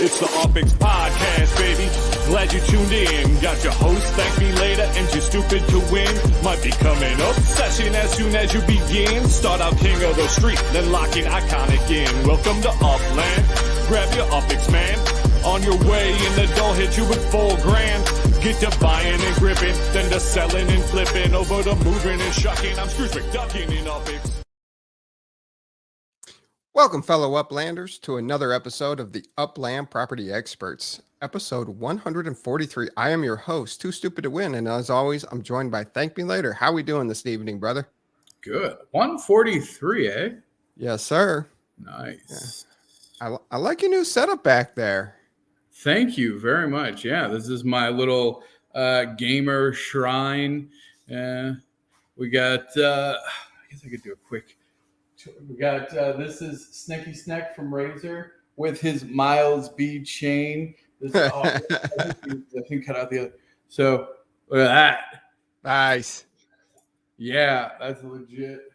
It's the UPX Podcast, baby. Glad you tuned in. Got your host, ThankMeLater, and you're stupid to win. Might be coming up session as soon as you begin. Start out king of the street, then lock in iconic in. Welcome to Upland. Grab your UPX, man. On your way, and the door hit you with $4,000. Get to buying and gripping, then to selling and flipping, over to moving and shucking. I'm Scrooge McDuckin in UPX. Welcome, fellow Uplanders, to another episode of the Upland Property Experts, episode 143. I am your host, Too Stupid to Win, and as always, I'm joined by ThankMeLater. How we doing this evening, brother? Good. 143, eh? Yes, sir. Nice. Yeah. I like your new setup back there. Thank you very much. Yeah, this is my little gamer shrine. We got, I guess I could do a quick. We got, this is Sneaky Snack from Razer with his Miles bead chain. This is I think cut out the other. So look at that. Nice. Yeah, that's legit.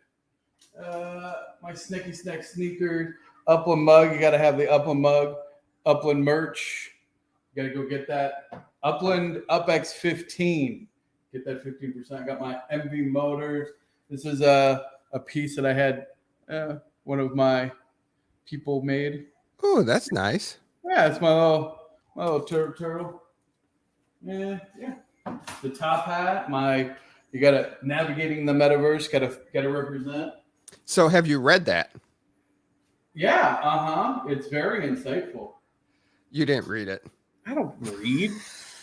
My Sneaky Snack sneaker, Upland mug. You got to have the Upland mug, Upland merch. You got to go get that. Upland UPX 15. Get that 15%. I got my MV Motors. This is a piece that I had. One of my people made. Oh, that's nice. Yeah, it's my little turtle. Yeah. The top hat. You gotta navigating the metaverse. Gotta represent. So, have you read that? Yeah. It's very insightful. You didn't read it. I don't read.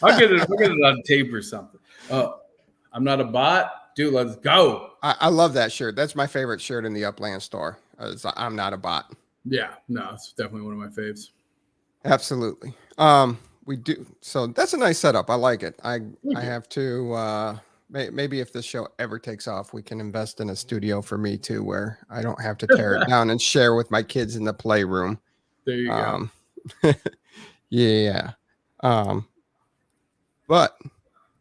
I'll get it on tape or something. I'm not a bot. Dude, let's go. I love that shirt. That's my favorite shirt in the Upland store. I'm not a bot. Yeah, no, it's definitely one of my faves. Absolutely. We do. So that's a nice setup. I like it. I have to, maybe if this show ever takes off, we can invest in a studio for me too, where I don't have to tear it down and share with my kids in the playroom. There you go. Yeah. But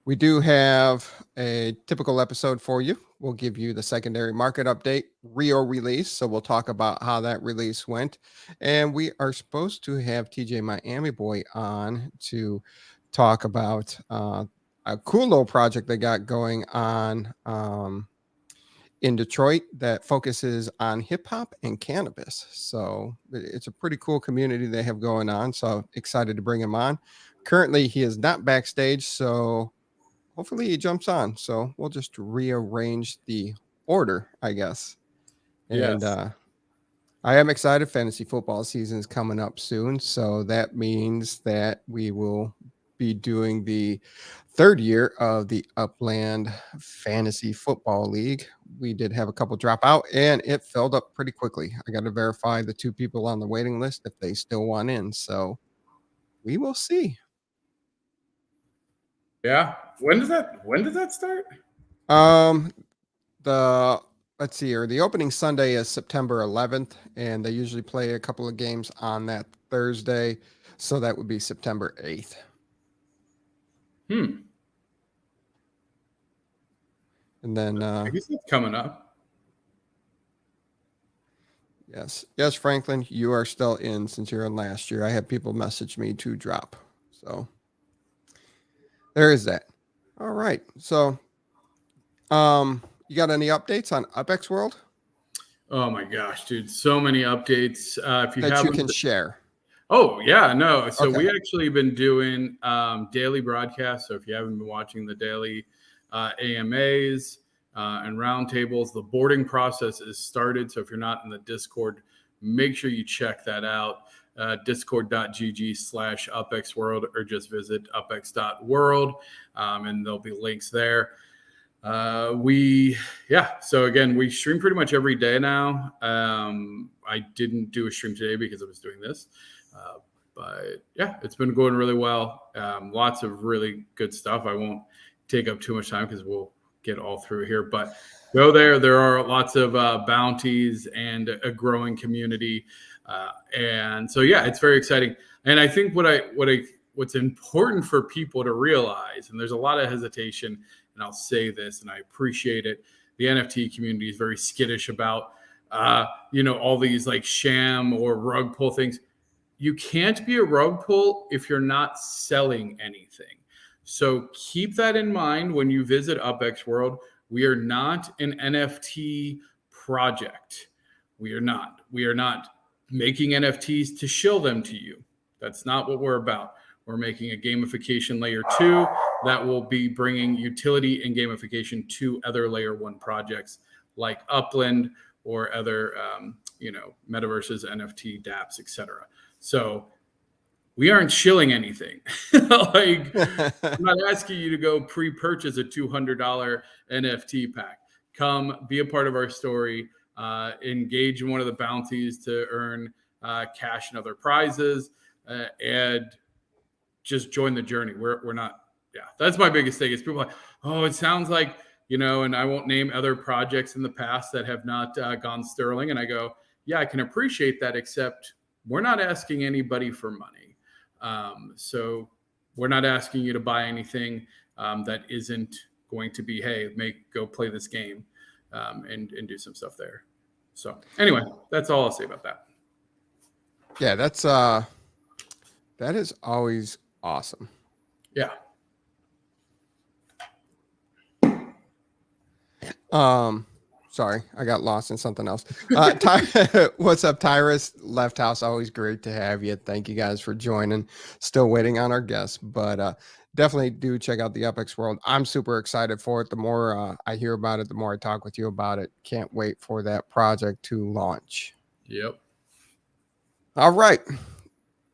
we do have a typical episode for you. We'll give you the secondary market update, Rio release. So we'll talk about how that release went. And we are supposed to have TJ Miami Boy on to talk about a cool little project they got going on in Detroit that focuses on hip hop and cannabis. So it's a pretty cool community they have going on. So excited to bring him on. Currently, he is not backstage, so hopefully he jumps on. So we'll just rearrange the order, I guess. And yes. I am excited. Fantasy football season is coming up soon. So that means that we will be doing the third year of the Upland Fantasy Football League. We did have a couple drop out, and it filled up pretty quickly. I got to verify the two people on the waiting list if they still want in. So we will see. Yeah. When does that start? Let's see here. The opening Sunday is September 11th, and they usually play a couple of games on that Thursday. So that would be September 8th. And then I guess it's coming up. Yes, Franklin, you are still in since you're in last year. I had people message me to drop. So there is that. All right. So you got any updates on UPX World? Oh my gosh, dude. So many updates. If you that you can share. Oh, yeah, no. So Okay. we actually been doing daily broadcasts. So if you haven't been watching the daily AMAs and roundtables, the boarding process is started. So if you're not in the Discord, make sure you check that out. Discord.gg/UPXWorld, or just visit upx.world, and there'll be links there. So again, we stream pretty much every day now. I didn't do a stream today because I was doing this. But yeah, it's been going really well. Lots of really good stuff. I won't take up too much time because we'll get all through here, but go there. There are lots of bounties and a growing community. And so, yeah, it's very exciting. And I think what's important for people to realize, and there's a lot of hesitation, and I'll say this, and I appreciate it. The NFT community is very skittish about, all these like sham or rug pull things. you can't be a rug pull if you're not selling anything. So keep that in mind when you visit UpX World. We are not an NFT project. We are not. We are not making NFTs to shill them to you. That's not what we're about. We're making a gamification layer 2 that will be bringing utility and gamification to other layer 1 projects like Upland or other, metaverses, NFT, dApps, etc. So we aren't shilling anything. Like, I'm not asking you to go pre-purchase a $200 NFT pack. Come be a part of our story, engage in one of the bounties to earn cash and other prizes, and just join the journey. We're not, that's my biggest thing is people are like, oh, it sounds like, and I won't name other projects in the past that have not gone sterling. And I go, yeah, I can appreciate that, except we're not asking anybody for money. So we're not asking you to buy anything that isn't going to be, hey, go play this game and do some stuff there. So anyway, that's all I'll say about that. Yeah, that is always awesome. Yeah. Sorry, I got lost in something else. What's up, Tyrus? Left House, always great to have you. Thank you guys for joining. Still waiting on our guests, but definitely do check out the UpX World. I'm super excited for it. The more I hear about it, the more I talk with you about it. Can't wait for that project to launch. Yep. All right,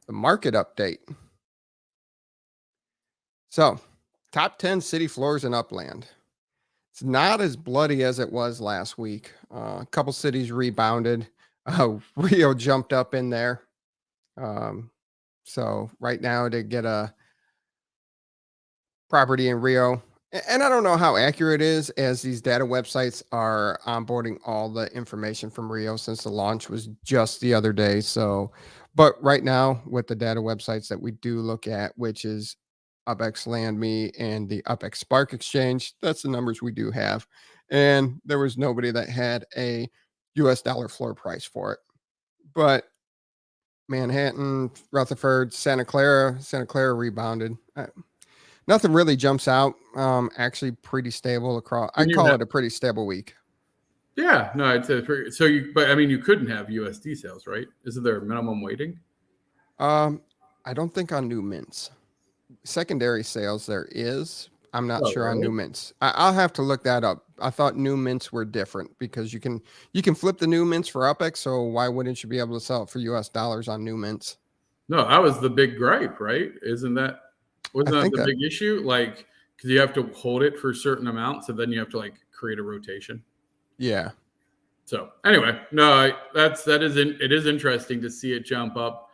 the market update. So, top 10 city floors in Upland. It's not as bloody as it was last week. A couple cities rebounded. Rio jumped up in there. So right now to get a property in Rio, and I don't know how accurate it is, as these data websites are onboarding all the information from Rio since the launch was just the other day. So, but right now with the data websites that we do look at, which is UpX LandMe and the UpX Spark Exchange, that's the numbers we do have. And there was nobody that had a US dollar floor price for it. But Manhattan, Rutherford, Santa Clara rebounded. Nothing really jumps out. Actually pretty stable across. I call it a pretty stable week. Yeah, no, it's but I mean, you couldn't have USD sales, right? Isn't there a minimum weighting? I don't think on new mints. Secondary sales there is. I'm not sure on new mints. I'll have to look that up. I thought new mints were different because you can flip the new mints for UpX. So why wouldn't you be able to sell it for US dollars on new mints? No, that was the big gripe, right? Wasn't that the big issue? Like, because you have to hold it for a certain amount, so then you have to like create a rotation. Yeah. So anyway, no, it is interesting to see it jump up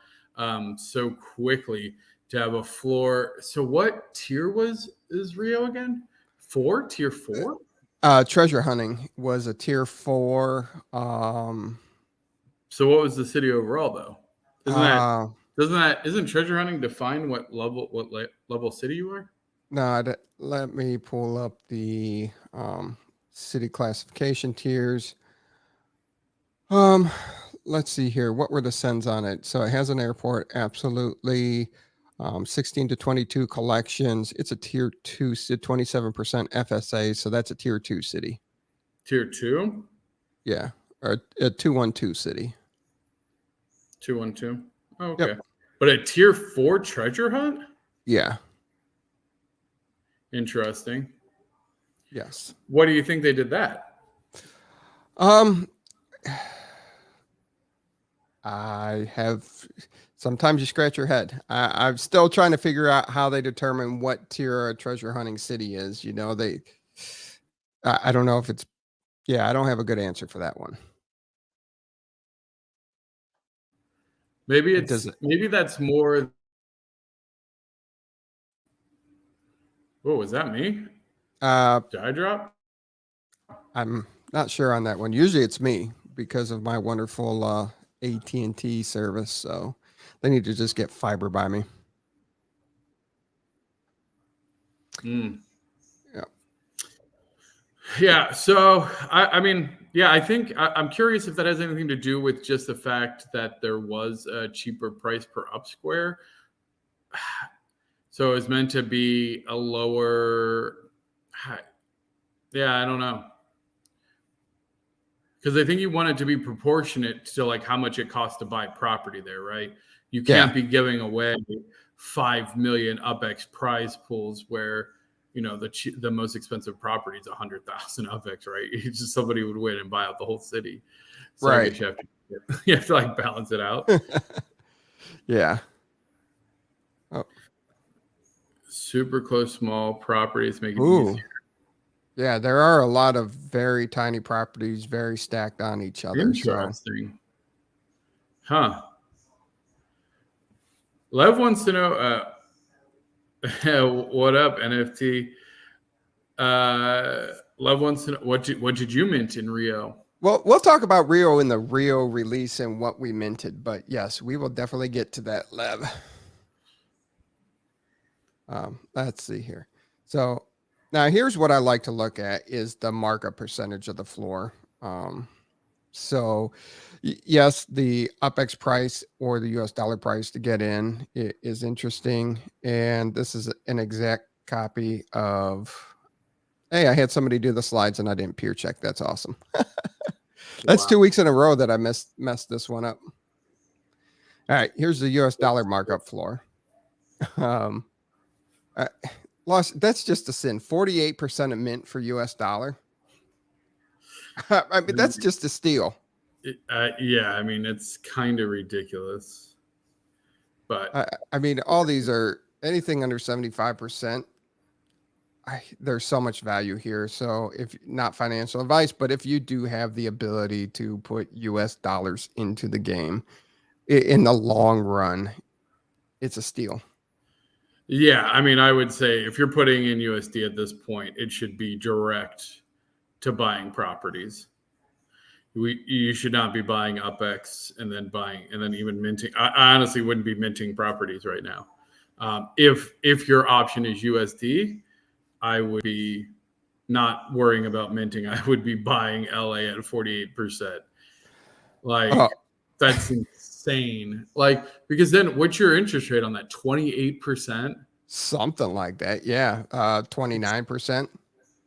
so quickly. To have a floor. So what tier is Rio again? Tier 4? Treasure hunting was a tier 4. So what was the city overall though? Isn't treasure hunting define what level city you are? No, let me pull up the city classification tiers. Let's see here. What were the sends on it? So it has an airport, absolutely. 16 to 22 collections. It's a tier 2, 27% FSA. So that's a tier 2 city. Tier 2? Yeah. Or a 212 city. 212. Oh, okay. Yep. But a tier 4 treasure hunt? Yeah. Interesting. Yes. What do you think they did that? I have, sometimes you scratch your head. I'm still trying to figure out how they determine what tier a treasure hunting city is. I don't know if it's, I don't have a good answer for that one. Maybe maybe that's more. Oh, was that me? Did I drop? I'm not sure on that one. Usually it's me because of my wonderful AT&T service. So they need to just get fiber by me. Yeah. So I mean, Yeah, I think I'm curious if that has anything to do with just the fact that there was a cheaper price per up square. So it's meant to be a lower. Yeah, I don't know. Because I think you want it to be proportionate to like how much it costs to buy property there, right? You can't be giving away 5 million UPX prize pools where, you know, the most expensive property is 100,000 UPX, right? It's just somebody would win and buy out the whole city. So right. I guess you have to like balance it out. Yeah. Oh. Super close, small properties make it easier. Yeah, there are a lot of very tiny properties, very stacked on each other. Interesting. Huh. Lev wants to know, what up, NFT? Lev wants to know, what did you mint in Rio? Well, we'll talk about Rio in the Rio release and what we minted, but yes, we will definitely get to that, Lev. Let's see here. So now here's what I like to look at is the markup percentage of the floor. So yes, the UPX price or the US dollar price to get in is interesting. And this is an exact copy of, hey, I had somebody do the slides and I didn't peer check. That's awesome. That's 2 weeks in a row that I messed this one up. All right, here's the US dollar markup floor. That's just a sin. 48% of mint for US dollar. I mean, that's just a steal. Yeah, I mean, it's kind of ridiculous. But I mean, all these are anything under 75%. There's so much value here. So if not financial advice, but if you do have the ability to put US dollars into the game in the long run, it's a steal. Yeah, I mean, I would say if you're putting in USD at this point, it should be direct to buying properties. You should not be buying UPX and then even minting. I honestly wouldn't be minting properties right now. If your option is USD, I would be not worrying about minting. I would be buying LA at 48%. Like that's insane. Like, because then what's your interest rate on that? 28%? Something like that. Yeah. 29%,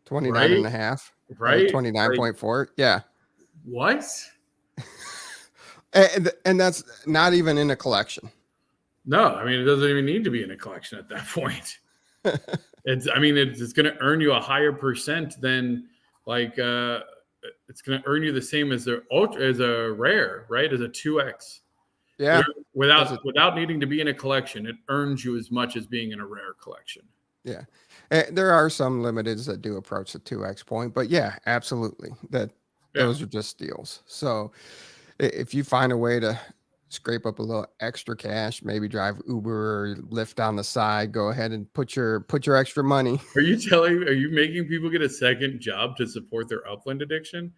29 right? and a half, right? 29.4. Like, yeah. What? And that's not even in a collection. No, I mean, it doesn't even need to be in a collection at that point. It's going to earn you a higher percent than like, it's going to earn you the same as a rare, right? As a 2X. Yeah. Without needing to be in a collection, it earns you as much as being in a rare collection. Yeah. There are some limiteds that do approach the 2X point, but yeah, absolutely. Those are just steals. So if you find a way to scrape up a little extra cash, maybe drive Uber or Lyft on the side, go ahead and put your extra money. Are you making people get a second job to support their Upland addiction?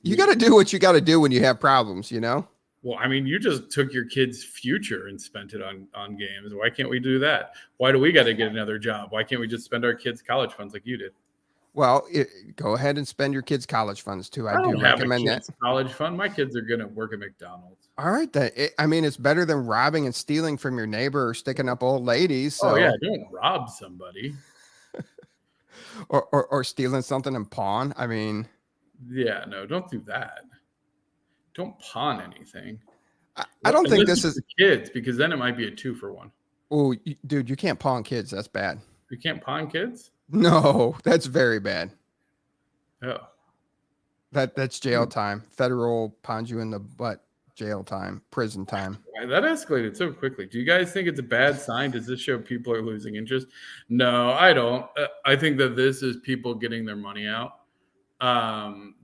You got to do what you got to do when you have problems, you know? Well, I mean, you just took your kid's future and spent it on games. Why can't we do that? Why do we got to get another job? Why can't we just spend our kids' college funds like you did? Well, go ahead and spend your kids' college funds too. I do recommend that. College fund. My kids are going to work at McDonald's. All right. I mean, it's better than robbing and stealing from your neighbor or sticking up old ladies. So. Oh yeah, don't rob somebody. or stealing something and pawn. I mean. Yeah, no, don't do that. Don't pawn anything. I don't think this is kids, because then it might be a 2-for-1. Oh, dude, you can't pawn kids. That's bad. You can't pawn kids? No, that's very bad. Oh. That's jail time. Federal pawns you in the butt. Jail time. Prison time. That escalated so quickly. Do you guys think it's a bad sign? Does this show people are losing interest? No, I don't. I think that this is people getting their money out.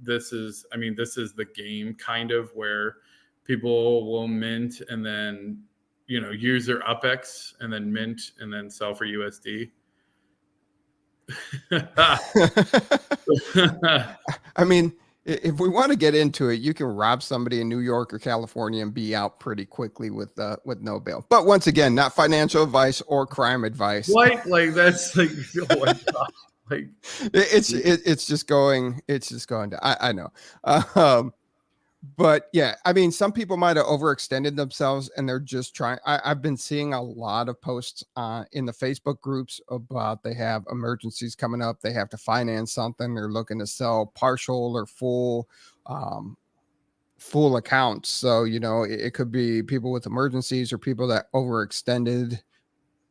This is the game kind of where people will mint and then, use their UPX and then mint and then sell for USD. I mean, if we want to get into it, you can rob somebody in New York or California and be out pretty quickly with no bail. But once again, not financial advice or crime advice. Like that's like, oh my God. Like it's just going down. I know. But yeah, I mean, some people might have overextended themselves and they're just trying. I've been seeing a lot of posts in the Facebook groups about they have emergencies coming up. They have to finance something. They're looking to sell partial or full accounts. So, it could be people with emergencies or people that overextended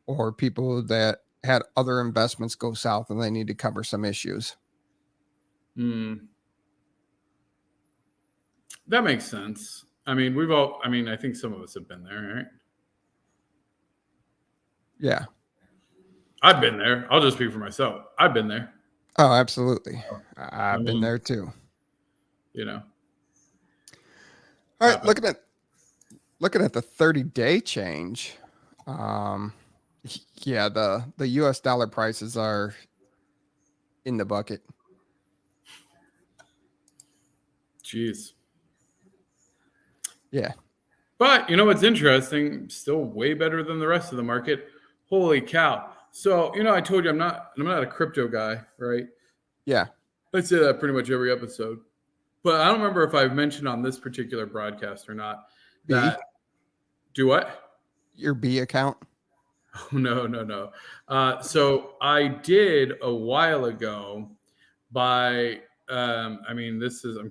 or people that had other investments go south and they need to cover some issues. That makes sense. I mean, I think some of us have been there, right? Yeah. I've been there. I'll just speak for myself. I've been there. Oh, absolutely. I've been there too. All right. Looking at the 30-day change. Yeah, the US dollar prices are in the bucket. Jeez. Yeah. But what's interesting? Still way better than the rest of the market. Holy cow. So, I told you I'm not a crypto guy, right? Yeah. I say that pretty much every episode. But I don't remember if I've mentioned on this particular broadcast or not. That do what? Your B account? Oh, no. So I did a while ago by I'm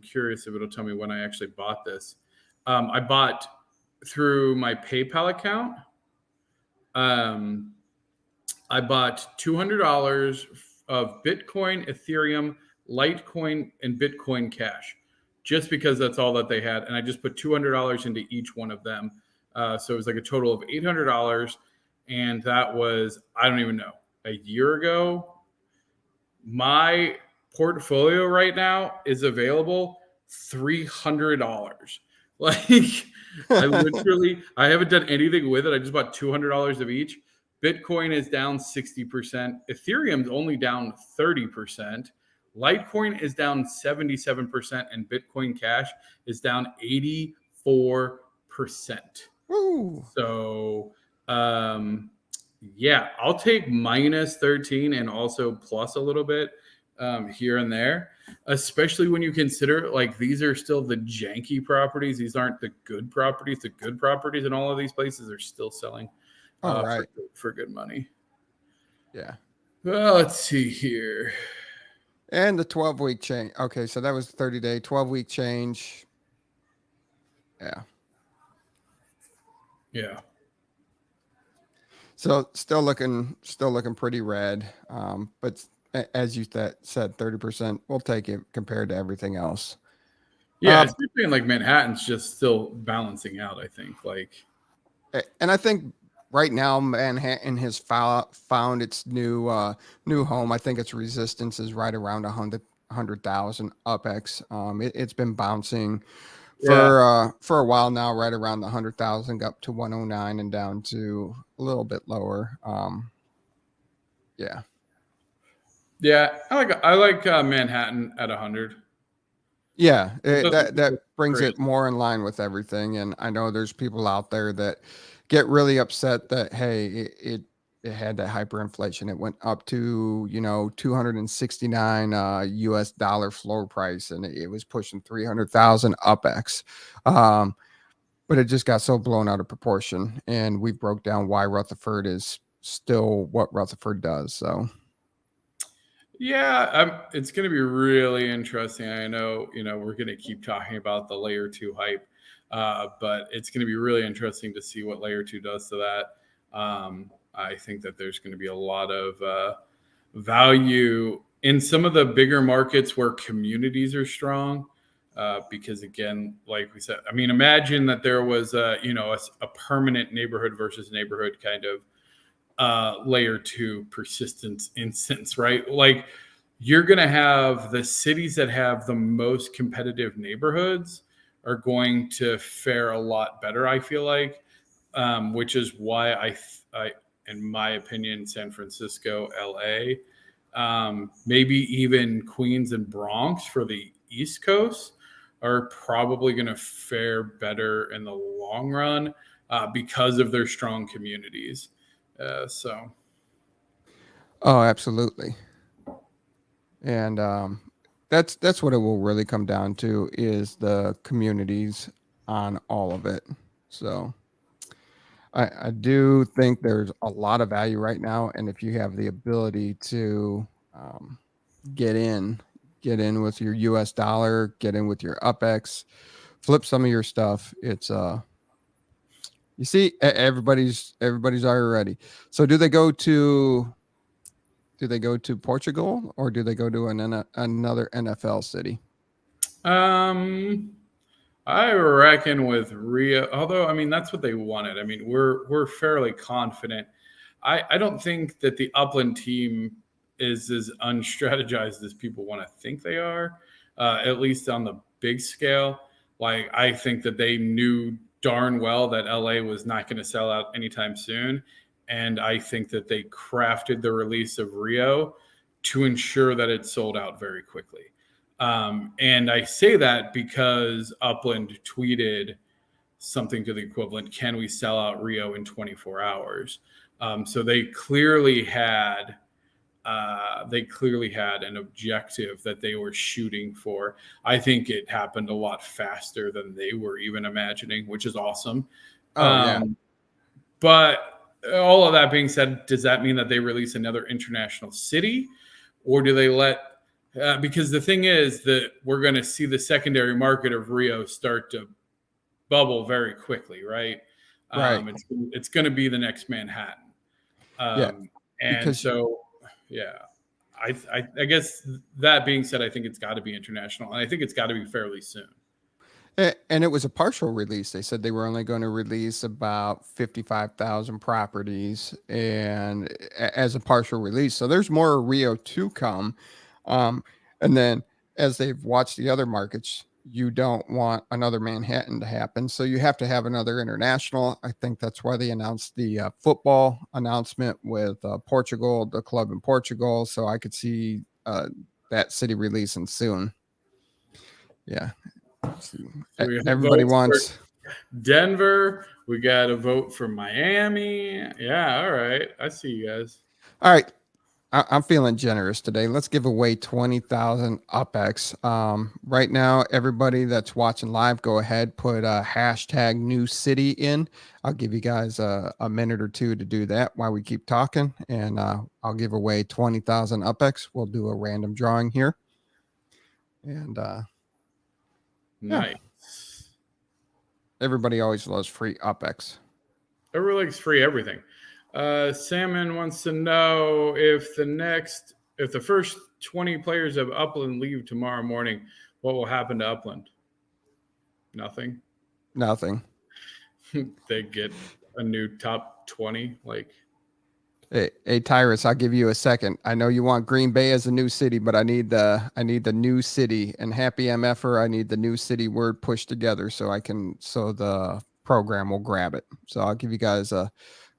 curious if it'll tell me when I actually bought this. I bought through my PayPal account. I bought $200 of Bitcoin, Ethereum, Litecoin, and Bitcoin Cash, just because that's all that they had. And I just put $200 into each one of them. So it was like a total of $800. And that was, I don't even know, a year ago. My portfolio right now is available $300. Like I haven't done anything with it. I just bought $200 of each. Bitcoin is down 60%. Ethereum's only down 30%. Litecoin is down 77%, and Bitcoin Cash is down 84%. Ooh. So, yeah, I'll take minus 13 and also plus a little bit here and there, especially when you consider like these are still the janky properties. These aren't the good properties. The good properties in all of these places are still selling right. for good money. Yeah. Well, let's see here. And the 12-week change. Okay, so that was 30-day, 12-week change. Yeah. Yeah. So still looking pretty red. But as you said, 30%, we'll take it compared to everything else. Yeah, especially in like Manhattan's just still balancing out, I think. And I think right now Manhattan has found its new home. I think its resistance is right around 100,000 UPX. It's been bouncing for a while now, right around the 100,000, up to 109 and down to a little bit lower. Yeah. Yeah, I like Manhattan at 100. Yeah, that brings it more in line with everything. And I know there's people out there that get really upset that, hey, it had that hyperinflation. It went up to, 269 US dollar floor price, and it was pushing 300,000 UPX. But it just got so blown out of proportion. And we broke down why Rutherford is still what Rutherford does. So. Yeah, it's going to be really interesting. I know, we're going to keep talking about the layer 2 hype, but it's going to be really interesting to see what layer 2 does to that. I think that there's going to be a lot of value in some of the bigger markets where communities are strong, because again, like we said, I mean, imagine that there was a permanent neighborhood versus neighborhood kind of layer 2 persistence instance, right? Like you're going to have the cities that have the most competitive neighborhoods are going to fare a lot better, I feel like, which is why I in my opinion, San Francisco, LA, maybe even Queens and Bronx for the East Coast are probably going to fare better in the long run because of their strong communities. Oh, absolutely. And that's what it will really come down to, is the communities on all of it. So I do think there's a lot of value right now, and if you have the ability to um, get in, get in with your US dollar, get in with your UPX, flip some of your stuff. It's you see, everybody's already ready. So do they go to Portugal, or do they go to another NFL city? Um, I reckon with Rio, although I mean that's what they wanted. I mean we're fairly confident. I don't think that the Upland team is as unstrategized as people want to think they are, at least on the big scale. Like I think that they knew darn well that LA was not going to sell out anytime soon, and I think that they crafted the release of Rio to ensure that it sold out very quickly. And I say that because Upland tweeted something to the equivalent, can we sell out Rio in 24 hours? So they clearly had an objective that they were shooting for. I think it happened a lot faster than they were even imagining, which is awesome. Oh yeah. But all of that being said, does that mean that they release another international city, or do they let because the thing is that we're going to see the secondary market of Rio start to bubble very quickly, right? Right. It's going to be the next Manhattan. Yeah. And Because so, yeah, I guess that being said, I think it's got to be international, and I think it's got to be fairly soon. and it was a partial release. They said they were only going to release about 55,000 properties, and as a partial release. So there's more Rio to come. And then as they've watched the other markets, you don't want another Manhattan to happen. So you have to have another international. I think that's why they announced the football announcement with Portugal, the club in Portugal. So I could see that city releasing soon. Yeah. So we have Everybody votes wants for Denver. We got a vote for Miami. Yeah, all right. I see you guys. all right. I'm feeling generous today. Let's give away 20,000 UPX. Right now, everybody that's watching live, go ahead, put a hashtag new city in. I'll give you guys a minute or two to do that while we keep talking, and I'll give away 20,000 UPX. We'll do a random drawing here. And Nice. Yeah. Everybody always loves free UPX. Everybody likes free everything. Salmon wants to know if the first 20 players of Upland leave tomorrow morning, what will happen to Upland? Nothing. They get a new top 20. Like, Hey, Tyrus, I'll give you a second. I know you want Green Bay as a new city, but I need the new city, and happy MFer. I need the new city word pushed together so the program will grab it. So I'll give you guys a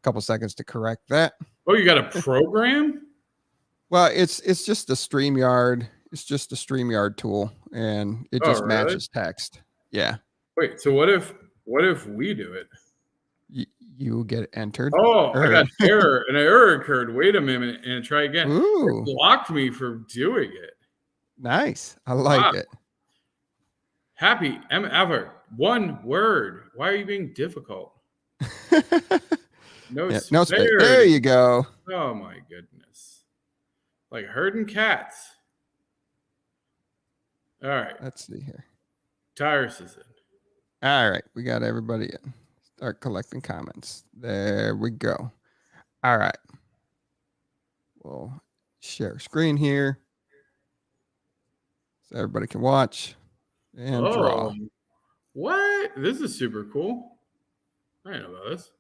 couple seconds to correct that. oh, you got a program? Well, it's just a StreamYard. It's just a StreamYard tool, and it just really? matches text. Yeah. Wait, so what if we do it? You get entered. Oh, I got an error occurred. Wait a minute and try again. Ooh. It blocked me from doing it. Nice. I like it. Happy ever. One word. Why are you being difficult? No space. There you go. Oh my goodness. Like herding cats. All right. Let's see here. Tyrus is in. All right. We got everybody in. Start collecting comments. There we go. All right. We'll share screen here so everybody can watch and draw. What? This is super cool. I didn't know about this.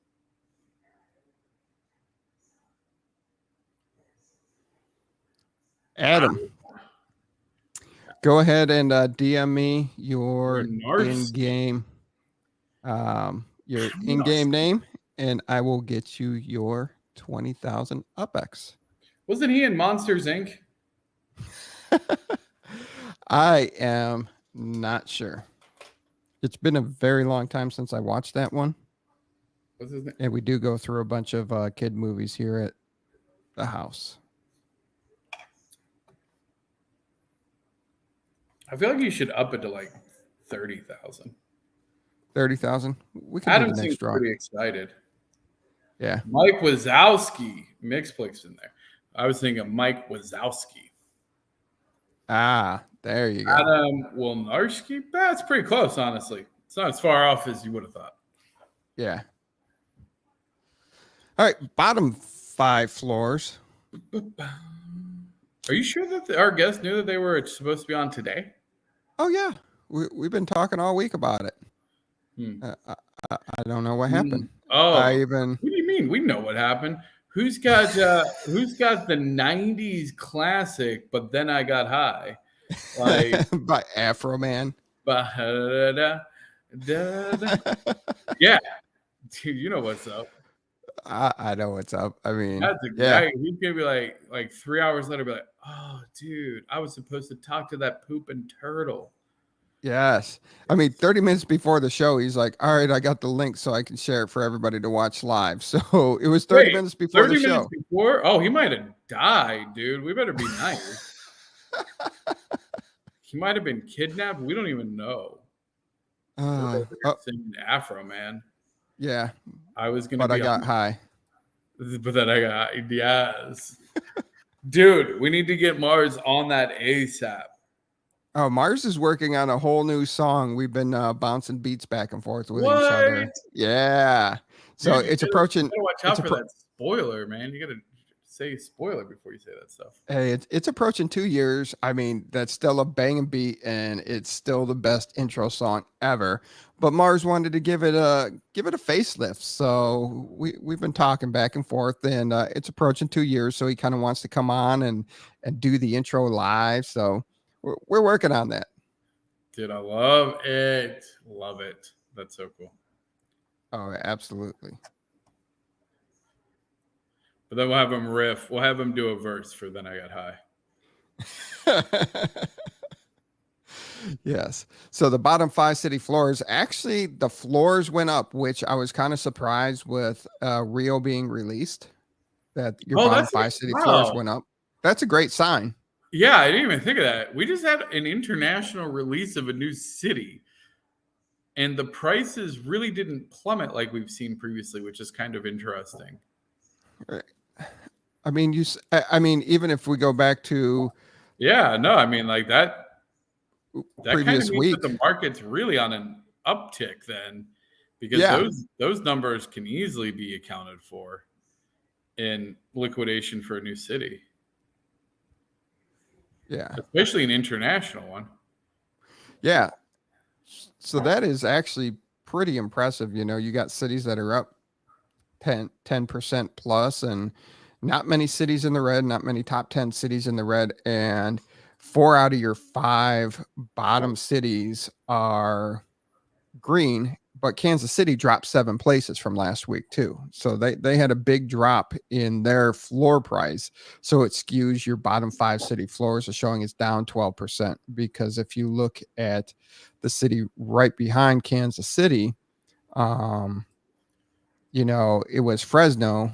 Adam, go ahead and DM me your in-game name, and I will get you your 20,000 UPX. Wasn't he in Monsters Inc? I am not sure. It's been a very long time since I watched that one. What's his name? And we do go through a bunch of kid movies here at the house. I feel like you should up it to like 30,000. 30,000. We can do Adam the next seems draw. pretty excited. Yeah. Mike Wazowski, Mixplex in there. I was thinking Mike Wazowski. Ah, there you go. Adam Wilnarski? That's pretty close, honestly. It's not as far off as you would have thought. Yeah. All right, bottom 5 floors. Are you sure that our guests knew that they were supposed to be on today? Oh yeah, we've been talking all week about it. I don't know what happened. Oh, I even. What do you mean? We know what happened. Who's got the '90s classic? But then I got high, like by Afro Man. Yeah, dude, you know what's up. I know what's up. I mean, that's exactly. He's gonna be like 3 hours later, be like, "Oh, dude, I was supposed to talk to that pooping turtle." Yes. I mean, 30 minutes before the show, he's like, all right, I got the link so I can share it for everybody to watch live. So it was 30 minutes before 30 the show. minutes before? Oh, he might have died, dude. We better be nice. He might have been kidnapped. We don't even know. Singing Afro Man. Yeah. I was going to But I got high. But then I got, yes. Dude, we need to get Mars on that ASAP. Oh, Mars is working on a whole new song. We've been bouncing beats back and forth with each other. Yeah. So dude, it's approaching. You gotta watch out for that spoiler, man. You gotta say spoiler before you say that stuff. Hey, it's approaching 2 years. I mean, that's still a banging beat, and it's still the best intro song ever. But Mars wanted to give it a facelift, so we've been talking back and forth, and it's approaching 2 years. So he kind of wants to come on and do the intro live. So we're working on that. Dude, I love it. Love it. That's so cool. Oh, absolutely. But then we'll have him riff. We'll have him do a verse for Then I Got High. Yes. So the bottom 5 city floors, actually the floors went up, which I was kind of surprised with Rio being released, that your bottom 5 city floors went up. That's a great sign. Yeah, I didn't even think of that. We just had an international release of a new city, and the prices really didn't plummet like we've seen previously, which is kind of interesting. I mean, even if we go back to, like that previous week, that the market's really on an uptick then, because those numbers can easily be accounted for in liquidation for a new city. Yeah, especially an international one. Yeah, so that is actually pretty impressive. You know, you got cities that are up 10% plus, and not many cities in the red, not many top 10 cities in the red, and 4 out of your 5 bottom cities are green, but Kansas City dropped 7 places from last week too. So they had a big drop in their floor price. So it skews your bottom 5 city floors, are showing it's down 12%, because if you look at the city right behind Kansas City, you know, it was Fresno,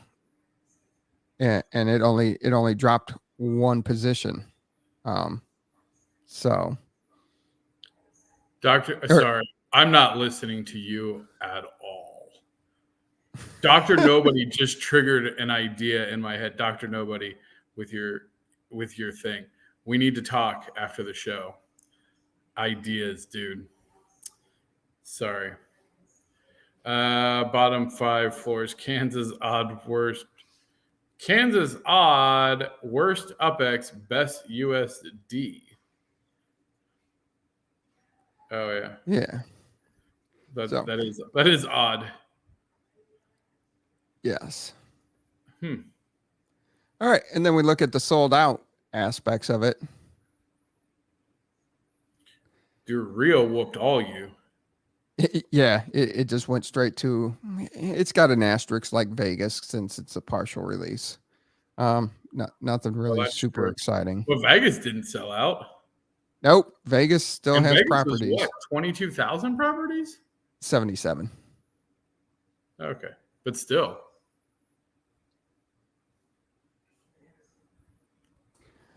and it only dropped 1 position. So sorry, I'm not listening to you at all. Dr. Nobody just triggered an idea in my head. Dr. Nobody, with your thing. We need to talk after the show. Ideas, dude. Sorry. Bottom 5 floors. Kansas odd, worst UPX, best USD. Oh yeah. Yeah. That is odd. Yes. All right, and then we look at the sold out aspects of it. Dude, Rio whooped all you. It just went straight to. It's got an asterisk like Vegas, since it's a partial release. Nothing really super exciting. But Vegas didn't sell out. Nope, Vegas still has Vegas properties. Was 22,000 properties? 77. Okay, but still.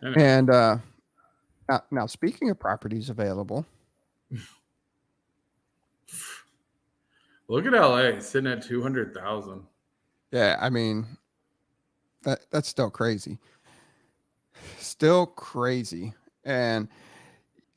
And Now, speaking of properties available, Look at LA sitting at 200,000. yeah, I mean, that's still crazy. Still crazy. And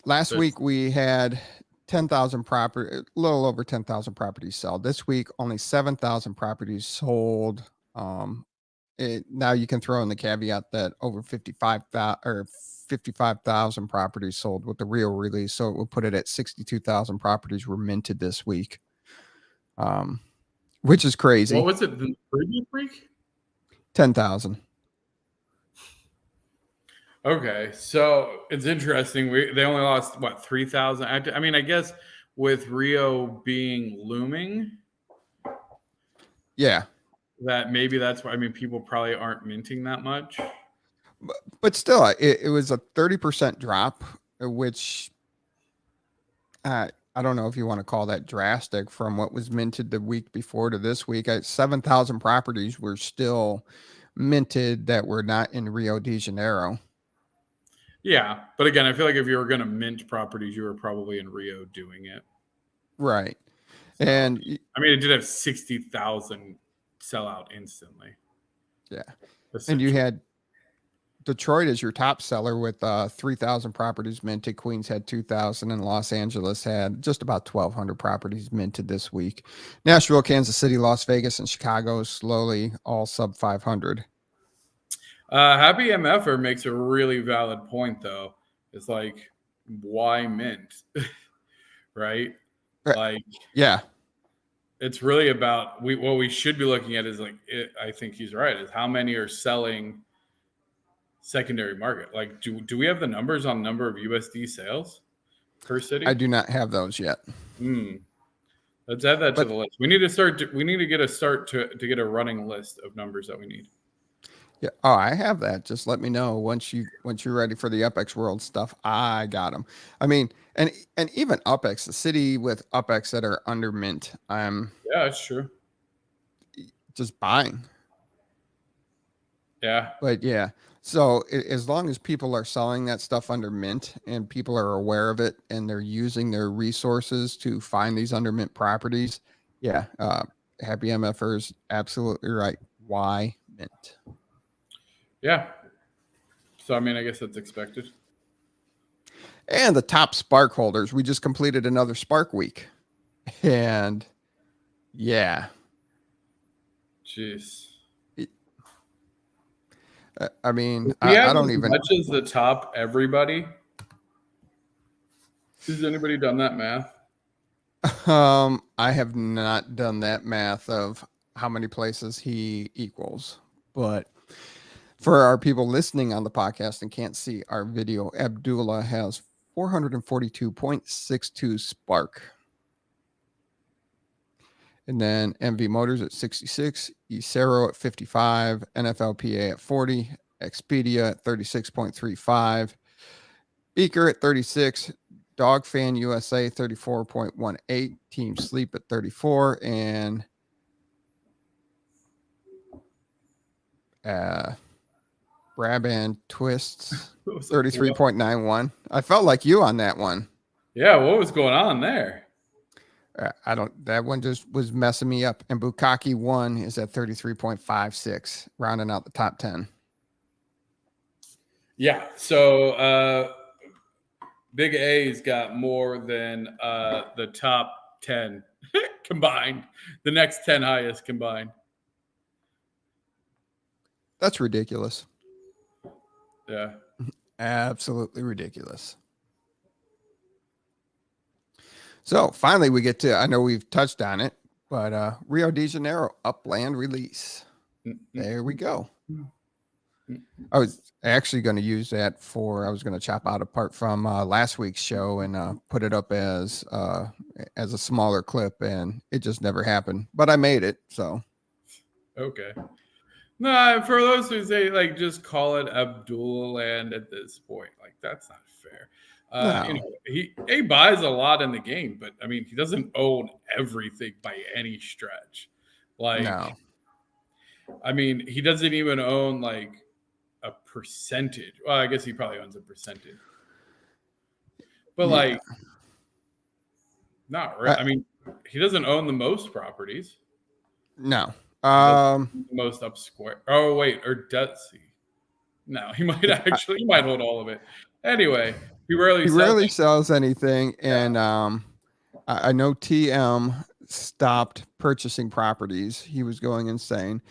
last week we had 10,000 property, a little over 10,000 properties sold. This week, only 7,000 properties sold. Now you can throw in the caveat that over 55,000 properties sold with the Rio release. So it will put it at 62,000 properties were minted this week. Which is crazy. What was it the previous week? 10,000. Okay, so it's interesting. They only lost what 3,000. I mean, I guess with Rio being looming, Yeah, that maybe that's why. I mean, people probably aren't minting that much. but still, it was a 30% drop, which I don't know if you want to call that drastic from what was minted the week before to this week. 7,000 properties were still minted that were not in Rio de Janeiro. Yeah, but again, I feel like if you were going to mint properties, you were probably in Rio doing it. Right. So, And I mean, it did have 60,000 sell out instantly. Yeah. And you had Detroit as your top seller with 3,000 properties minted. Queens had 2,000 and Los Angeles had just about 1,200 properties minted this week. Nashville, Kansas City, Las Vegas, and Chicago slowly all sub 500. Happy MFer makes a really valid point, though. It's like, why mint? Right? Like, yeah. It's really about what we should be looking at is like, I think he's right, is how many are selling secondary market. Like, do we have the numbers on number of USD sales per city? I do not have those yet. Let's add that to the list. We need to get to get a running list of numbers that we need. Yeah. Oh, I have that. Just let me know once you're ready for the UPX World stuff. I got them. I mean, and even UPX, the city with UPX that are under mint, yeah, that's true. Just buying. Yeah. But yeah. So as long as people are selling that stuff under mint and people are aware of it and they're using their resources to find these under mint properties, yeah. Happy MFers, absolutely right. Why mint? Yeah. So, I mean, I guess that's expected. And the top Spark holders, we just completed another Spark week. And yeah. Jeez. I mean, I don't even. Much as the top everybody. Has anybody done that math? I have not done that math of how many places he equals, but for our people listening on the podcast and can't see our video, Abdullah has 442.62 Spark. And then MV Motors at 66, Ecero at 55, NFLPA at 40, Expedia at 36.35, Beaker at 36, Dog Fan USA 34.18, Team Sleep at 34, and Brabant Twists 33.91. I felt like you on that one. Yeah, what was going on there? That one just was messing me up. And Bukaki 1 is at 33.56, rounding out the top 10. Yeah. So Big A's got more than the top 10 combined, the next 10 highest combined. That's ridiculous. Yeah. Absolutely ridiculous. So finally we get to, I know we've touched on it, but Rio de Janeiro Upland release. There we go. I was actually going to use that I was going to chop out a part from last week's show and put it up as a smaller clip, and it just never happened, but I made it. So. Okay. No, for those who say like, just call it Abdullah Land at this point, like that's not fair. No. You know, he buys a lot in the game, but I mean, he doesn't own everything by any stretch. Like, no. I mean, he doesn't even own like a percentage. Well, I guess he probably owns a percentage. But Yeah. like, not really. I mean, he doesn't own the most properties. No. The most up square. Oh wait, or does he? No, he might actually. He might hold all of it. Anyway, he rarely sells anything, and I know TM stopped purchasing properties. He was going insane.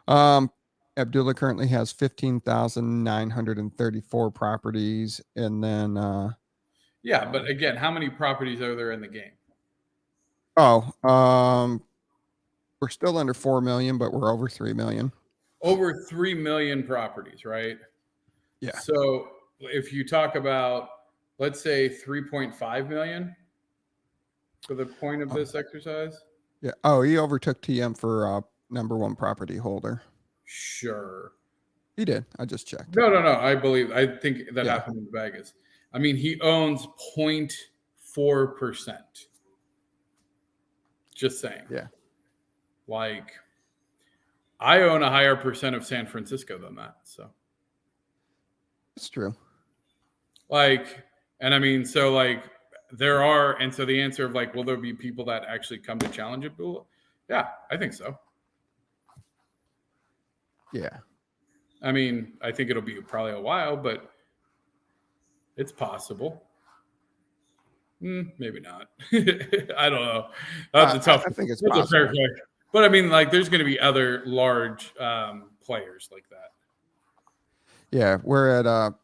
Abdullah currently has 15,934 properties, and then yeah, but again, how many properties are there in the game? we're still under 4 million, but we're over 3 million. Over 3 million properties, right? Yeah. So if you talk about, let's say 3.5 million for the point of this exercise. Yeah. Oh, he overtook TM for number one property holder. Sure. He did. I just checked. No. I think that happened in Vegas. I mean, he owns 0.4%. Just saying. Yeah. Like, I own a higher percent of San Francisco than that. So it's true. Like, and I mean, so like there are, and so the answer of like, will there be people that actually come to challenge it? Yeah, I think so. Yeah. I mean, I think it'll be probably a while, but it's possible. Maybe not. I don't know. That's a tough. I think it's possible. A fair question. But I mean, like, there's going to be other large players like that. Yeah, we're at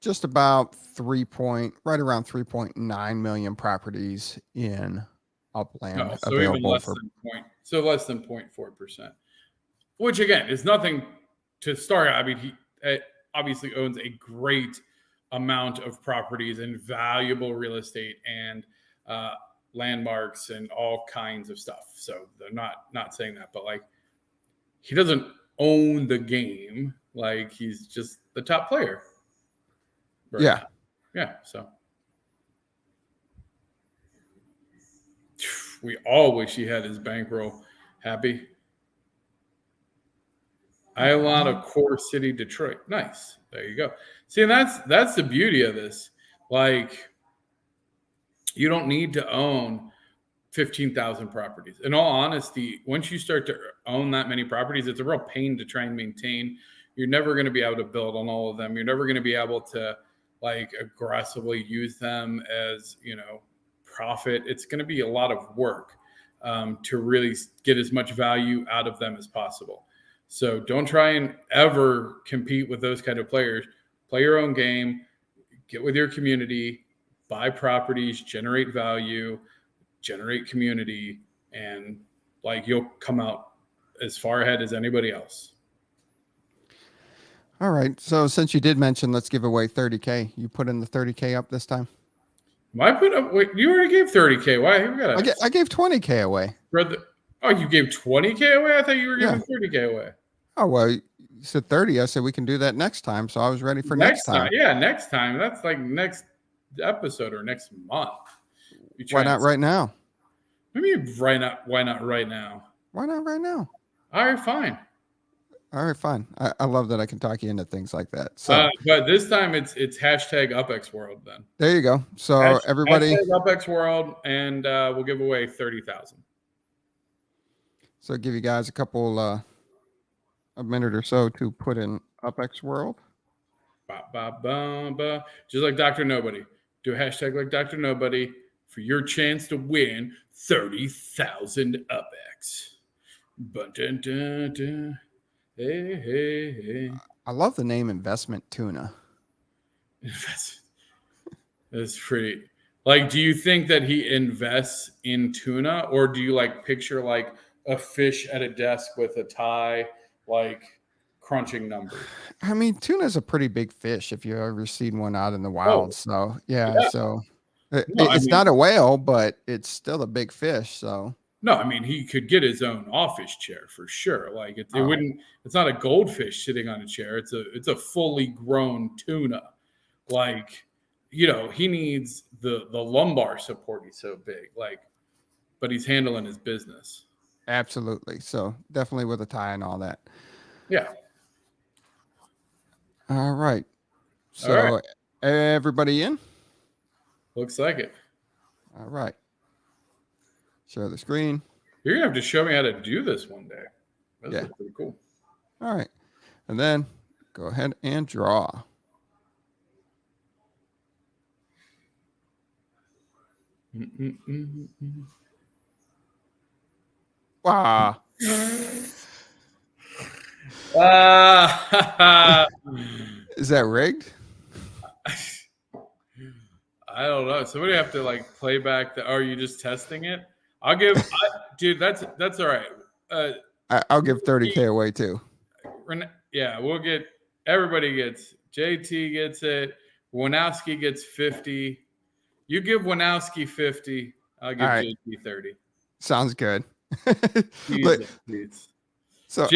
just about right around 3.9 million properties in Upland so available even less for less than 0.4%, which again is nothing to start. I mean, he obviously owns a great amount of properties and valuable real estate and landmarks and all kinds of stuff. So they're not saying that, but like, he doesn't own the game. Like, he's just the top player. Right now. Yeah. So we all wish he had his bankroll. Happy. Iolana Core City, Detroit. Nice. There you go. See, and that's the beauty of this. Like, you don't need to own 15,000 properties. In all honesty, once you start to own that many properties, it's a real pain to try and maintain. You're never going to be able to build on all of them. You're never going to be able to like aggressively use them as, profit. It's going to be a lot of work to really get as much value out of them as possible. So don't try and ever compete with those kind of players. Play your own game, get with your community, buy properties, generate value, generate community, and like, you'll come out as far ahead as anybody else. All right. So since you did mention, let's give away 30K. You put in the 30K up this time? I put up. Wait, you already gave 30K. Why? I gave 20K away. You gave 20K away? I thought you were giving 30K away. Oh, well, you said 30. I said we can do that next time. So I was ready for next time. Yeah, next time. That's like next episode or next month. Why not right now? What do you mean, why not right now? Why not right now? All right, fine. All right, fine. I love that I can talk you into things like that. So, but this time it's hashtag UPX World then. There you go. So everybody, hashtag UPX World, and we'll give away 30,000. So give you guys a couple, a minute or so to put in UPX World. Just like Dr. Nobody. Do a hashtag like Dr. Nobody for your chance to win 30,000 UPX. Hey. I love the name Investment Tuna. That's pretty. Like, do you think that he invests in tuna, or do you like picture like a fish at a desk with a tie, like crunching numbers? I mean, tuna is a pretty big fish if you've ever seen one out in the wild. So yeah. So it's not a whale, but it's still a big fish. So. No, I mean, he could get his own office chair for sure. Like it wouldn't. It's not a goldfish sitting on a chair. It's a fully grown tuna. Like, he needs the lumbar support. He's so big. Like, but he's handling his business. Absolutely. So definitely with a tie and all that. Yeah. All right. So everybody in? Looks like it. All right. Share the screen. You're gonna have to show me how to do this one day. That's Yeah. pretty cool. All right. And then go ahead and draw. Wow. Is that rigged? I don't know. Somebody have to like play back the. Are you just testing it? Dude. That's all right. I'll give 30K away too. Yeah, everybody gets. JT gets it. Wanowski gets 50. You give Wanowski 50. I'll give right. JT 30. Sounds good. So so all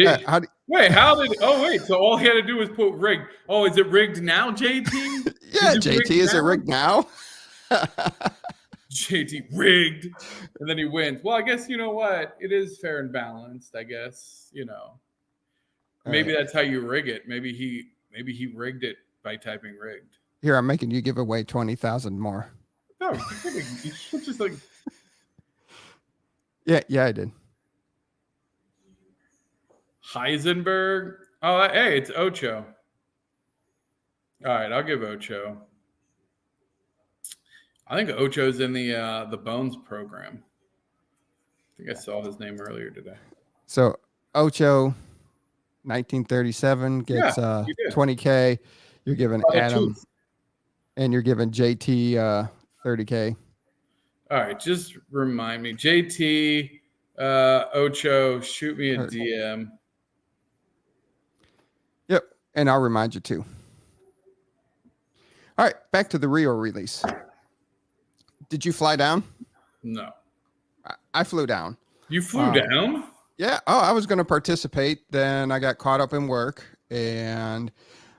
he had to do was put rigged. Oh, is it rigged now, JT? Yeah, JT, is it rigged now? JT rigged, and then he wins. Well, I guess you know what? It is fair and balanced. I guess maybe that's how you rig it. Maybe he rigged it by typing rigged. Here, I'm making you give away 20,000 more. No, just like yeah, I did. Heisenberg. Oh, hey, it's Ocho. All right, I'll give Ocho. I think Ocho's in the Bones program. I think I saw his name earlier today. So Ocho, 1937 gets 20K. You're giving Adam, and you're giving JT 30K. All right, just remind me, JT, Ocho, shoot me a DM. Yep, and I'll remind you too. All right, back to the Rio release. Did you fly down? No. I flew down. You flew down? Yeah. Oh, I was going to participate. Then I got caught up in work. And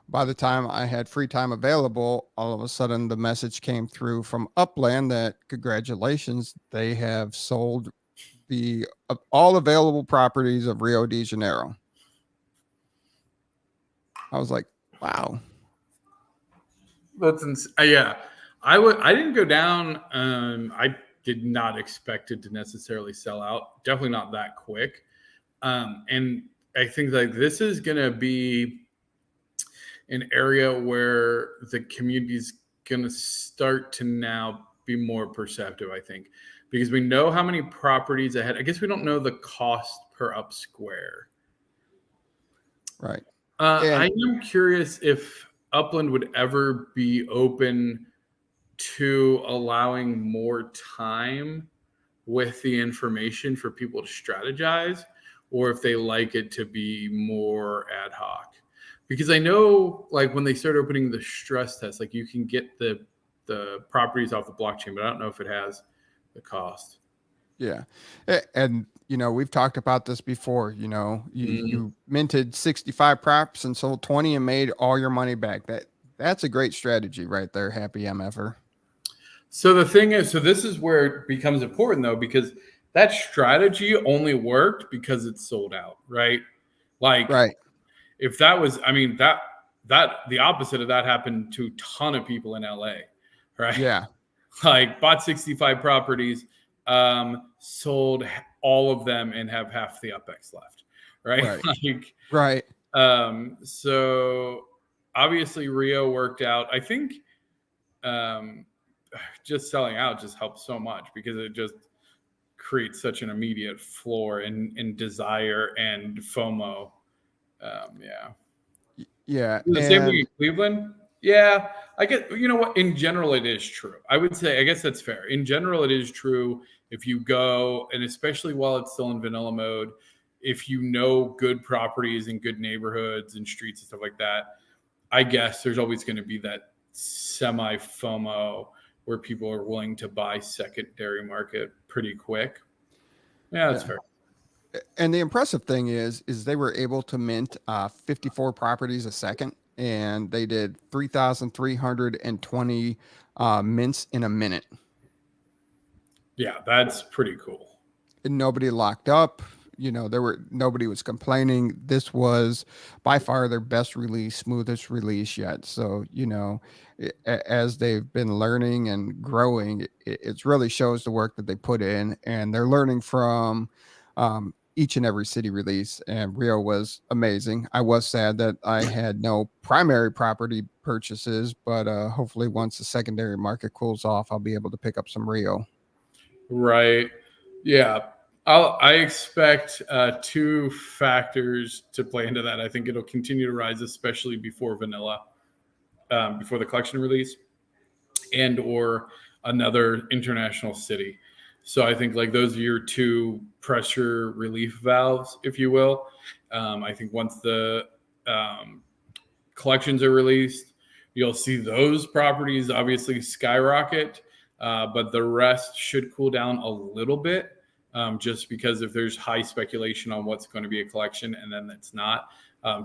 by the time I had free time available, all of a sudden the message came through from Upland that congratulations, they have sold all available properties of Rio de Janeiro. I was like, wow. That's yeah. I didn't go down. I did not expect it to necessarily sell out. Definitely not that quick. And I think like this is going to be an area where the community is going to start to now be more perceptive, I think, because we know how many properties ahead. I guess we don't know the cost per up square. Right. I am curious if Upland would ever be open to allowing more time with the information for people to strategize, or if they like it to be more ad hoc. Because I know like when they start opening the stress test, like you can get the properties off the blockchain, but I don't know if it has the cost. Yeah. And, we've talked about this before, you minted 65 props and sold 20 and made all your money back. That's a great strategy right there. Happy MFer. So the thing is, this is where it becomes important though, because that strategy only worked because it's sold out, right? Like, right. If that was, that the opposite of that happened to a ton of people in LA, right? Yeah. Like bought 65 properties, sold all of them and have half the UPX left, right? Right. So obviously Rio worked out. I think just selling out just helps so much because it just creates such an immediate floor in desire and FOMO. Yeah. The same thing in Cleveland. Yeah. I get, you know what? In general, it is true. I would say, I guess that's fair. In general, it is true. If you go, and especially while it's still in vanilla mode, if you know good properties and good neighborhoods and streets and stuff like that, I guess there's always going to be that semi FOMO where people are willing to buy secondary market pretty quick. Yeah, that's fair. And the impressive thing is they were able to mint 54 properties a second, and they did 3,320 mints in a minute. Yeah, that's pretty cool. And nobody locked up. nobody was complaining. This was by far their best release, smoothest release yet. So, as they've been learning and growing, it really shows the work that they put in, and they're learning from each and every city release. And Rio was amazing. I was sad that I had no primary property purchases, but hopefully once the secondary market cools off, I'll be able to pick up some Rio. Right. Yeah. I expect two factors to play into that. I think it'll continue to rise, especially before vanilla, before the collection release, and or another international city. So I think like those are your two pressure relief valves, if you will. I think once the collections are released, you'll see those properties obviously skyrocket, but the rest should cool down a little bit. Just because if there's high speculation on what's going to be a collection and then it's not,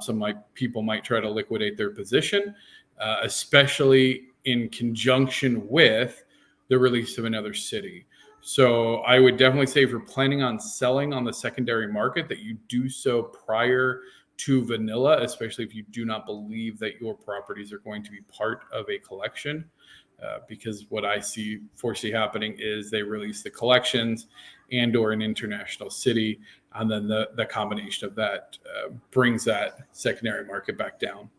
some people might try to liquidate their position, especially in conjunction with the release of another city. So I would definitely say if you're planning on selling on the secondary market, that you do so prior to vanilla, especially if you do not believe that your properties are going to be part of a collection. Because what I foresee happening is they release the collections and or an international city, and then the combination of that brings that secondary market back down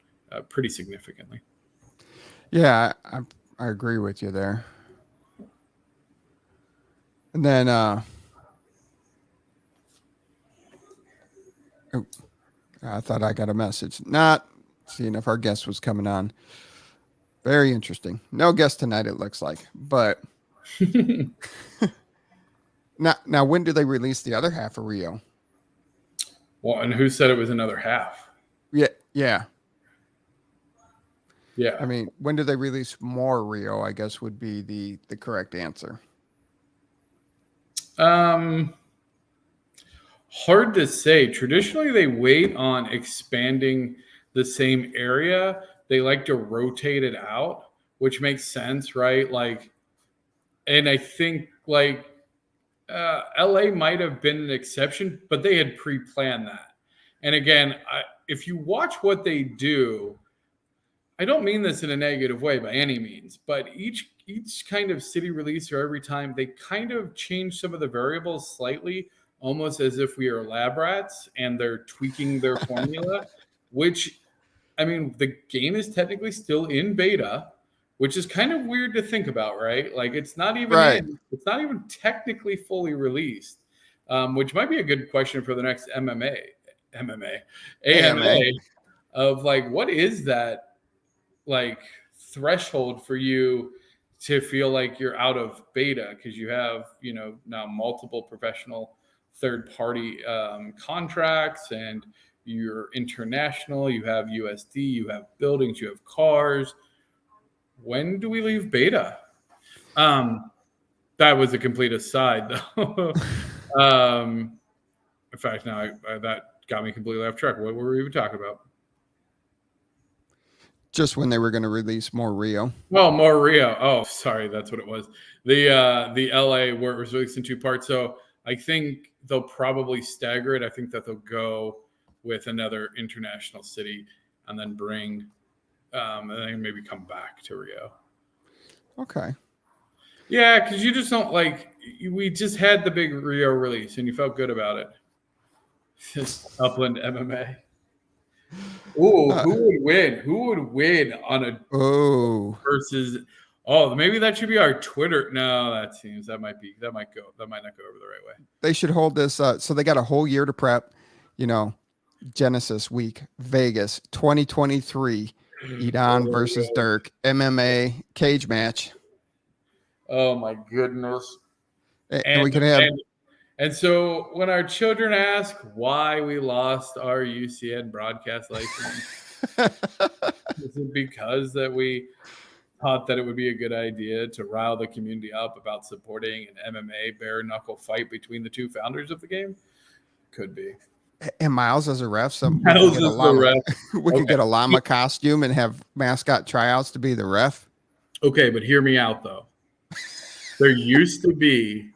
pretty significantly. Yeah, I agree with you there. And then I thought I got a message. Not seeing if our guest was coming on. Very interesting. No guest tonight, it looks like. But now, when do they release the other half of Rio? Well, and who said it was another half? Yeah. I mean, when do they release more Rio? I guess would be the correct answer. Hard to say. Traditionally, they wait on expanding the same area. They like to rotate it out, which makes sense, right? Like, and I think like LA might have been an exception, but they had pre-planned that. And again, if you watch what they do, I don't mean this in a negative way by any means, but each kind of city release or every time they kind of change some of the variables slightly, almost as if we are lab rats and they're tweaking their formula, which, I mean, the game is technically still in beta, which is kind of weird to think about, right? Like it's not even it's not even technically fully released, which might be a good question for the next AMA of like, what is that like threshold for you to feel like you're out of beta because you have, now multiple professional third-party contracts and you're international, you have USD, you have buildings, you have cars. When do we leave beta? That was a complete aside, though. In fact, now that got me completely off track. What were we even talking about? Just when they were going to release more Rio. Well, more Rio. Oh, sorry, that's what it was. The LA where it was released in two parts. So I think they'll probably stagger it. I think that they'll go with another international city and then bring, and then maybe come back to Rio. Okay. Yeah, because you just don't we just had the big Rio release and you felt good about it. Just Upland MMA. Ooh, who would win? Who would win on a versus? Oh, maybe that should be our Twitter. No, that might not go over the right way. They should hold this. So they got a whole year to prep. Genesis week, Vegas, 2023, Edon versus Dirk, MMA cage match. Oh my goodness! And we can have. And so when our children ask why we lost our UCN broadcast license, is it because that we thought that it would be a good idea to rile the community up about supporting an MMA bare knuckle fight between the two founders of the game? Could be. And Miles as a ref, we can get a llama costume and have mascot tryouts to be the ref. Okay, but hear me out though. There used to be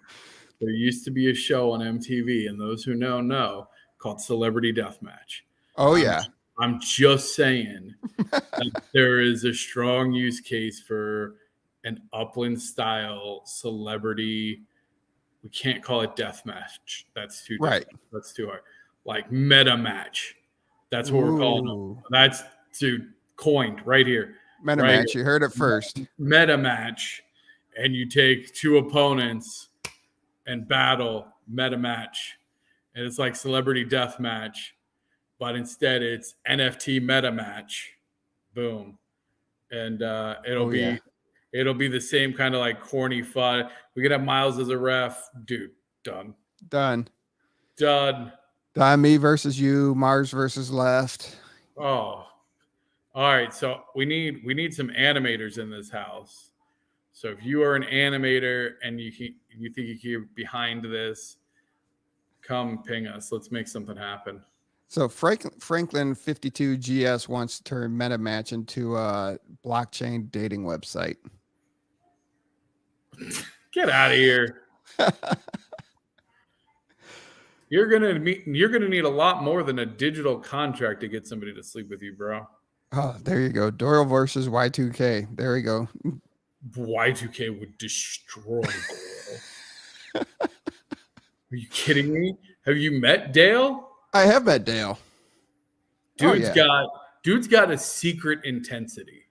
there used to be a show on MTV, and those who know, called Celebrity Deathmatch. Oh, yeah. I'm just saying that there is a strong use case for an Upland style celebrity. We can't call it deathmatch. That's too Right. That's too hard. Like meta match. That's what we're calling them. That's coined right here. Meta right match. here. You heard it first. Meta match. And you take two opponents and battle meta match. And it's like celebrity death match, but instead it's NFT meta match. Boom. And it'll be the same kind of like corny fun. We could have Miles as a ref. Dude, done. Me versus you, Mars versus left. Oh. All right. So we need some animators in this house. So if you are an animator and you think you can get behind this, come ping us. Let's make something happen. So Franklin 52 GS wants to turn MetaMatch into a blockchain dating website. Get out of here. You're gonna need a lot more than a digital contract to get somebody to sleep with you, bro. Oh, there you go. Doyle versus Y2K. There we go. Y2K would destroy Doyle. Are you kidding me? Have you met Dale? I have met Dale. Dude's got a secret intensity.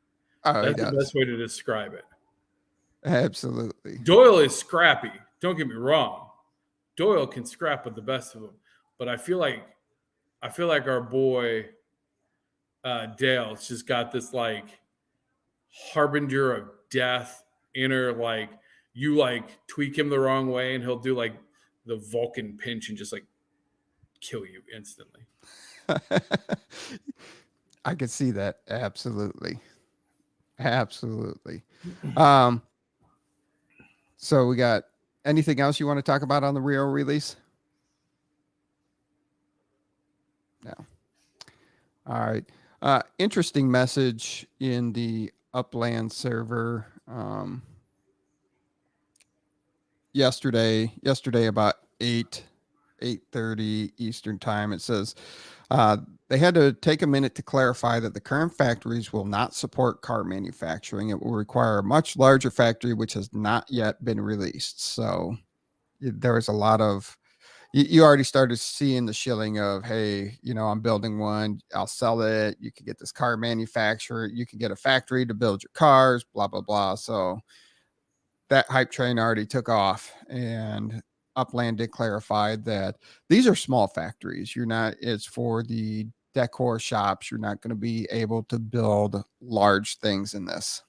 That's the best way to describe it. Absolutely. Doyle is scrappy. Don't get me wrong. Doyle can scrap with the best of them, but I feel like our boy Dale's just got this like harbinger of death inner, like you like tweak him the wrong way and he'll do like the Vulcan pinch and just like kill you instantly. I could see that. Absolutely. So we got anything else you want to talk about on the Rio release? No. All right. Interesting message in the Upland server yesterday about 8:30 Eastern time. It says they had to take a minute to clarify that the current factories will not support car manufacturing. It will require a much larger factory, which has not yet been released. So there was a lot of, you already started seeing the shilling of, hey, I'm building one, I'll sell it. You can get this car manufacturer. You can get a factory to build your cars, blah, blah, blah. So that hype train already took off, and Upland did clarify that these are small factories. It's for the decor shops. You're not going to be able to build large things in this.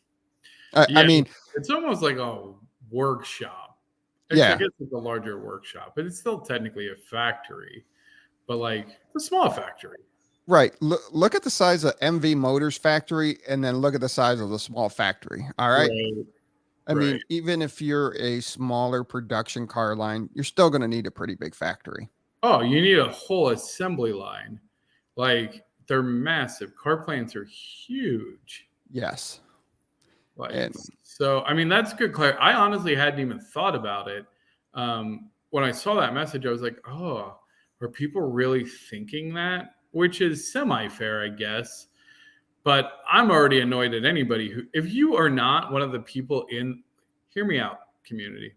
I mean, it's almost like a workshop. I guess it's a larger workshop, but it's still technically a factory, but like a small factory. Right. Look at the size of MV Motors factory and then look at the size of the small factory. All right. I mean, even if you're a smaller production car line, you're still going to need a pretty big factory. Oh, you need a whole assembly line. Like, they're massive. Car plants are huge. Yes. So, I mean, that's good. I honestly hadn't even thought about it. When I saw that message, I was like, oh, are people really thinking that? Which is semi-fair, I guess. But I'm already annoyed at anybody who, if you are not one of the people hear me out, community.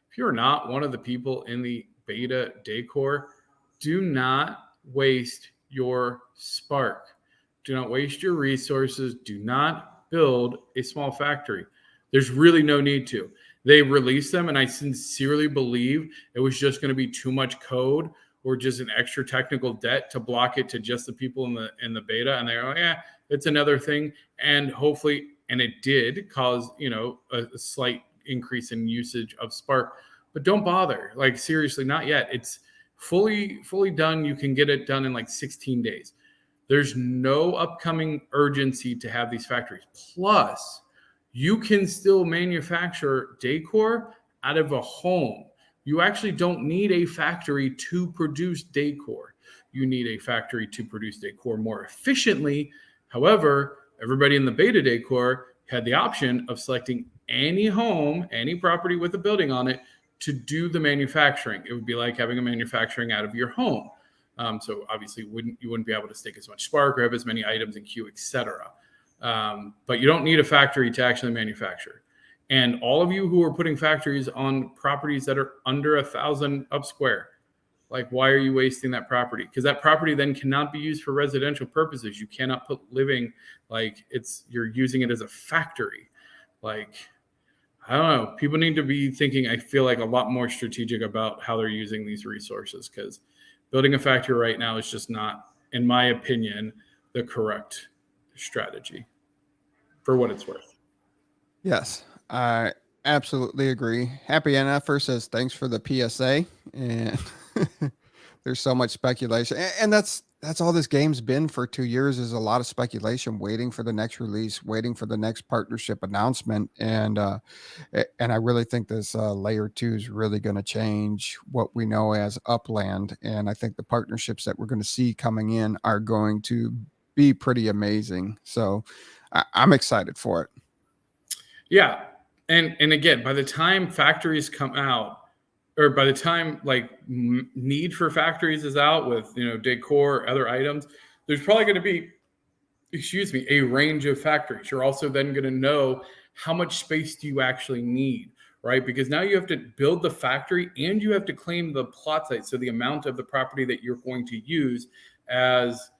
If you're not one of the people in the beta decor, do not waste your spark. Do not waste your resources. Do not build a small factory. There's really no need to. They released them, and I sincerely believe it was just going to be too much code or just an extra technical debt to block it to just the people in the beta. And they're like, yeah, it's another thing. And hopefully, and it did cause, a slight increase in usage of Spark, but don't bother. Like, seriously, not yet. It's fully done. You can get it done in like 16 days. There's no upcoming urgency to have these factories. Plus, you can still manufacture decor out of a home. You actually don't need a factory to produce decor. You need a factory to produce decor more efficiently. However, everybody in the beta decor had the option of selecting any home, any property with a building on it to do the manufacturing. It would be like having a manufacturing out of your home. So obviously you wouldn't be able to stake as much spark or have as many items in queue, etc. But you don't need a factory to actually manufacture. And all of you who are putting factories on properties that are under 1,000 up square, like, why are you wasting that property? Because that property then cannot be used for residential purposes. You cannot put living, like, you're using it as a factory. Like, I don't know. People need to be thinking, I feel like, a lot more strategic about how they're using these resources, because building a factory right now is just not, in my opinion, the correct strategy for what it's worth. Yes, I absolutely agree. Happy NFer says thanks for the PSA, and there's so much speculation, and that's all this game's been for 2 years, is a lot of speculation, waiting for the next release, waiting for the next partnership announcement, and I really think this layer 2 is really going to change what we know as Upland, and I think the partnerships that we're going to see coming in are going to be pretty amazing. So I'm excited for it. Yeah. And again, by the time factories come out, or by the time like need for factories is out with, decor, other items, there's probably going to be, a range of factories. You're also then going to know how much space do you actually need, right? Because now you have to build the factory and you have to claim the plot site. So the amount of the property that you're going to use as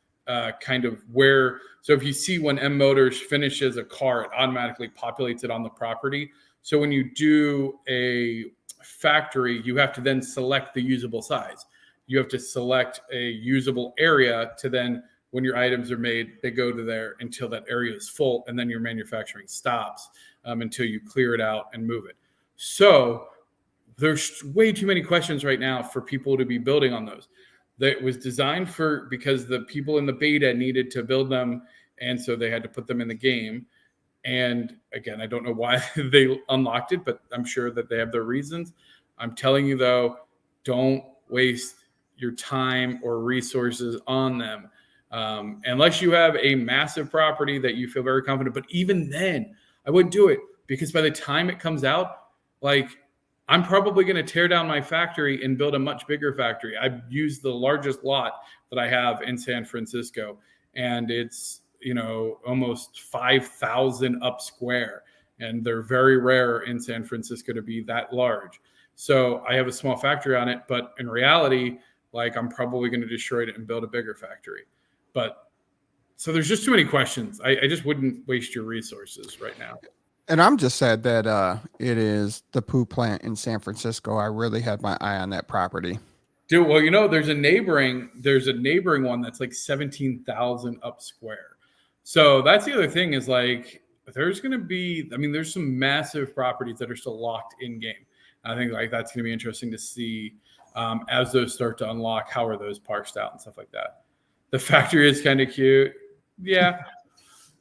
kind of where, so if you see when M Motors finishes a car, it automatically populates it on the property. So when you do a factory, you have to then select the usable size. You have to select a usable area to then, when your items are made, they go to there until that area is full, and then your manufacturing stops until you clear it out and move it. So there's way too many questions right now for people to be building on those. That was designed because the people in the beta needed to build them, and so they had to put them in the game. And again, I don't know why they unlocked it, but I'm sure that they have their reasons. I'm telling you though, don't waste your time or resources on them unless you have a massive property that you feel very confident. But even then, I wouldn't do it, because by the time it comes out, like, I'm probably going to tear down my factory and build a much bigger factory. I've used the largest lot that I have in San Francisco, and it's, almost 5,000 up square, and they're very rare in San Francisco to be that large. So I have a small factory on it, but in reality, like, I'm probably going to destroy it and build a bigger factory. But so there's just too many questions. I just wouldn't waste your resources right now. And I'm just sad that it is the poo plant in San Francisco. I really had my eye on that property. Dude, well, there's a neighboring one that's like 17,000 up square. So that's the other thing, is like, there's going to be, there's some massive properties that are still locked in game. I think like that's going to be interesting to see as those start to unlock. How are those parsed out and stuff like that? The factory is kind of cute. Yeah.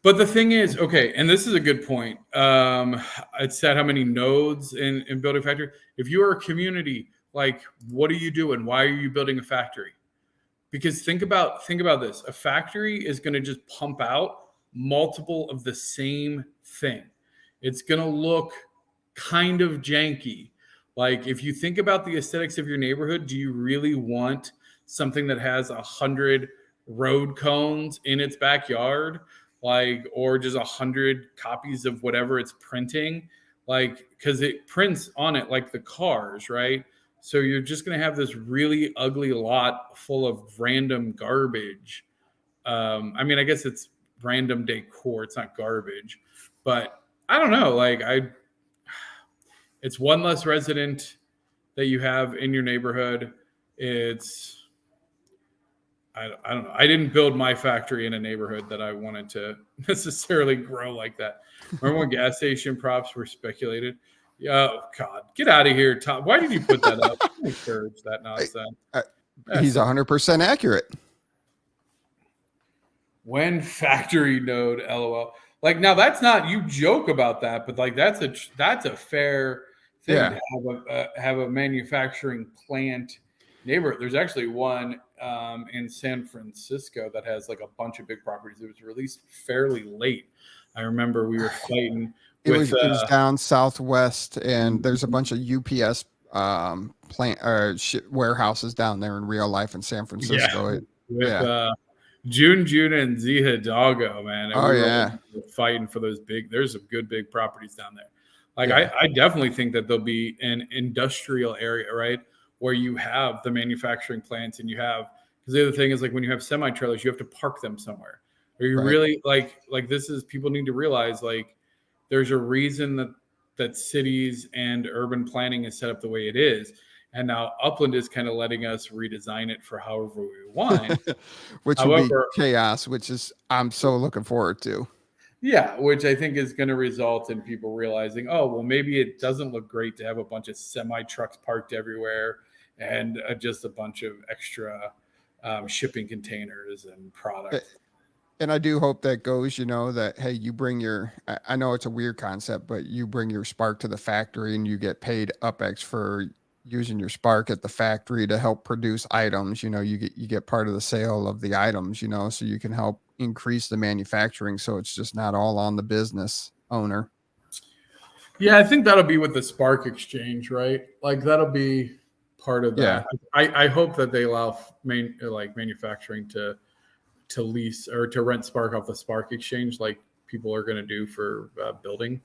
But the thing is, okay, and this is a good point. It said how many nodes in building factory. If you are a community, like, what are you doing? Why are you building a factory? Because think about this. A factory is going to just pump out multiple of the same thing. It's going to look kind of janky. Like, if you think about the aesthetics of your neighborhood, do you really want something that has 100 road cones in its backyard? Like, or just 100 copies of whatever it's printing? Like, because it prints on it like the cars, right? So you're just going to have this really ugly lot full of random garbage. I guess it's random decor. It's not garbage. But I don't know. Like, it's one less resident that you have in your neighborhood. I don't know. I didn't build my factory in a neighborhood that I wanted to necessarily grow like that. Remember when gas station props were speculated? Oh, God. Get out of here, Tom. Why did you put that up? Don't encourage that nonsense. He's 100% accurate. When factory node, LOL. Like, now that's not, you joke about that, but like that's a fair thing to have a manufacturing plant neighborhood. There's actually one in San Francisco that has like a bunch of big properties. It was released fairly late. I remember we were fighting. It was down southwest, and there's a bunch of UPS plant or warehouses down there in real life in San Francisco. With June and Z Hidalgo, man. And Oh, we were yeah. fighting for those there's some good big properties down there. Like Yeah. I definitely think that there'll be an industrial area, right? Where you have the manufacturing plants and you have, because the other thing is like when you have semi trailers, you have to park them somewhere. Or you Right. really like this is people need to realize like there's a reason that cities and urban planning is set up the way it is. And now Upland is kind of letting us redesign it for however we want. Which will be chaos, which is I'm so looking forward to. Yeah, which I think is going to result in people realizing, oh, well, maybe it doesn't look great to have a bunch of semi trucks parked everywhere and just a bunch of extra shipping containers and products. And I do hope that goes, that, hey, you bring I know it's a weird concept, but you bring your Spark to the factory and you get paid UPX for using your Spark at the factory to help produce items. You get part of the sale of the items, so you can help increase the manufacturing. So it's just not all on the business owner. Yeah, I think that'll be with the Spark exchange, right? Like that'll be part of that. Yeah. I hope that they allow manufacturing to lease or to rent Spark off the Spark exchange like people are going to do for building.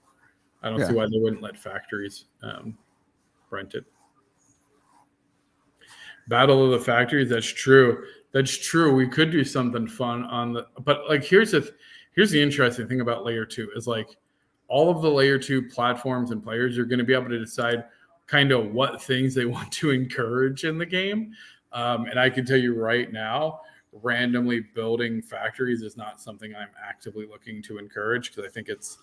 I don't see why they wouldn't let factories rent it. Battle of the factories. That's true. We could do something fun but like here's the interesting thing about layer 2 is like all of the layer 2 platforms and players are going to be able to decide kind of what things they want to encourage in the game. And I can tell you right now, randomly building factories is not something I'm actively looking to encourage because I think it's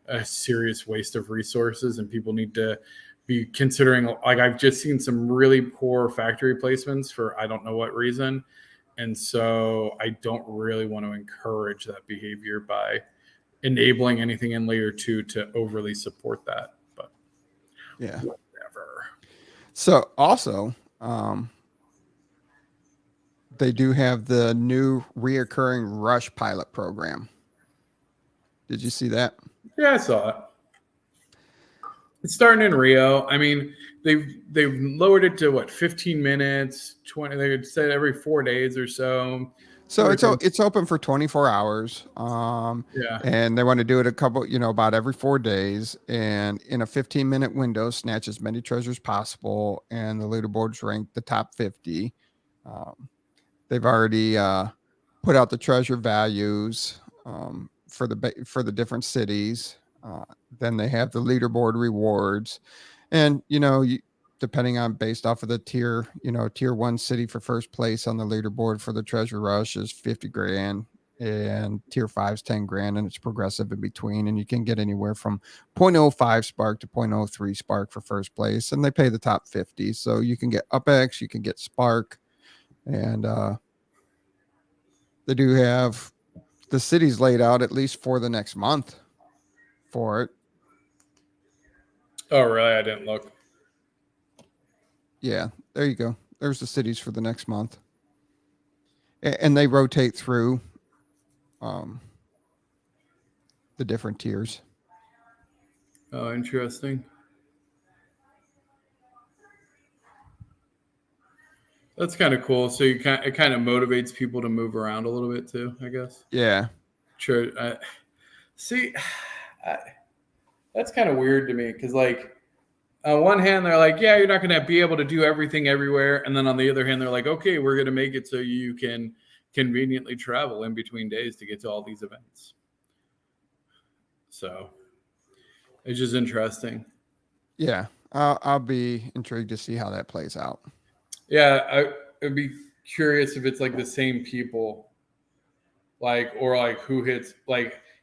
a serious waste of resources and people need to be considering, like I've just seen some really poor factory placements for I don't know what reason. And so I don't really want to encourage that behavior by enabling anything in layer 2 to overly support that. But yeah, whatever. So also, they do have the new reoccurring rush pilot program. Did you see that? Yeah, I saw it. It's starting in Rio. I mean, they've lowered it to what 15 minutes, 20. They would say every 4 days or so. So it's open for 24 hours. And they want to do it about every 4 days, and in a 15-minute window, snatch as many treasures as possible. And the leaderboards rank the top 50. They've already put out the treasure values for the different cities. Then they have the leaderboard rewards, and depending on based off of the tier 1 city for first place on the leaderboard for the treasure rush is 50 grand, and tier 5 is 10 grand, and it's progressive in between. And you can get anywhere from 0.05 spark to 0.03 spark for first place, and they pay the top 50. So you can get UPX, you can get spark, and they do have the cities laid out at least for the next month for it. Oh, really? I didn't look. Yeah, there you go. There's the cities for the next month. And they rotate through the different tiers. Oh, interesting. That's kind of cool. So it kind of motivates people to move around a little bit too, I guess. Yeah. Sure. That's kind of weird to me because, like, on one hand, they're like, yeah, you're not going to be able to do everything everywhere. And then on the other hand, they're like, okay, we're going to make it so you can conveniently travel in between days to get to all these events. So it's just interesting. Yeah. I'll be intrigued to see how that plays out. Yeah. I'd be curious if it's like the same people, or who hits,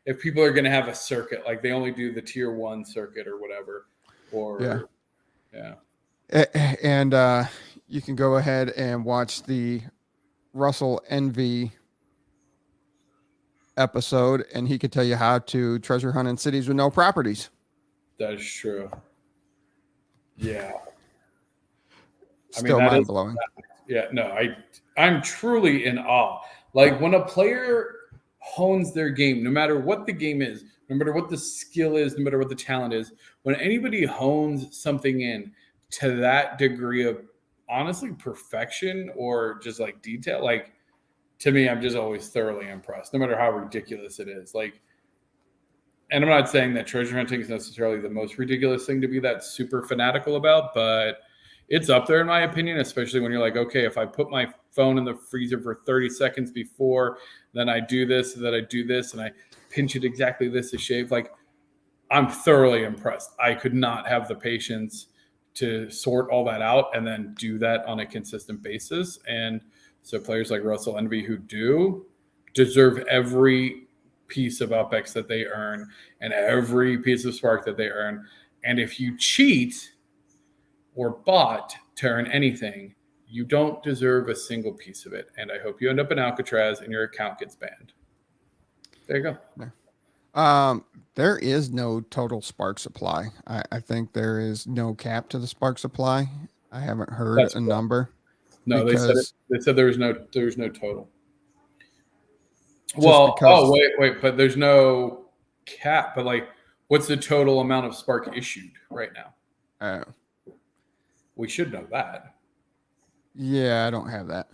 if people are going to have a circuit, like they only do the tier 1 circuit or whatever, or yeah. And you can go ahead and watch the Russell Envy episode, and he could tell you how to treasure hunt in cities with no properties. That is true. Yeah. Still mind blowing. Yeah, no, I'm truly in awe. Like when a player hones their game, no matter what the game is, no matter what the skill is, no matter what the talent is, when anybody hones something in to that degree of honestly perfection or just like detail, like to me, I'm just always thoroughly impressed, no matter how ridiculous it is. Like, and I'm not saying that treasure hunting is necessarily the most ridiculous thing to be that super fanatical about, but it's up there in my opinion, especially when you're like, okay, if I put my phone in the freezer for 30 seconds before, then I do this, and then I do this, and I pinch it exactly this to shave. Like, I'm thoroughly impressed. I could not have the patience to sort all that out and then do that on a consistent basis. And so players like Russell Envy who do deserve every piece of UPX that they earn and every piece of spark that they earn. And if you cheat or bot to earn anything, you don't deserve a single piece of it. And I hope you end up in Alcatraz and your account gets banned. There you go. There is no total spark supply. I think there is no cap to the spark supply. I haven't heard a number. No, they said there was no total. Wait, but there's no cap. But like, what's the total amount of spark issued right now? We should know that. Yeah, I don't have that.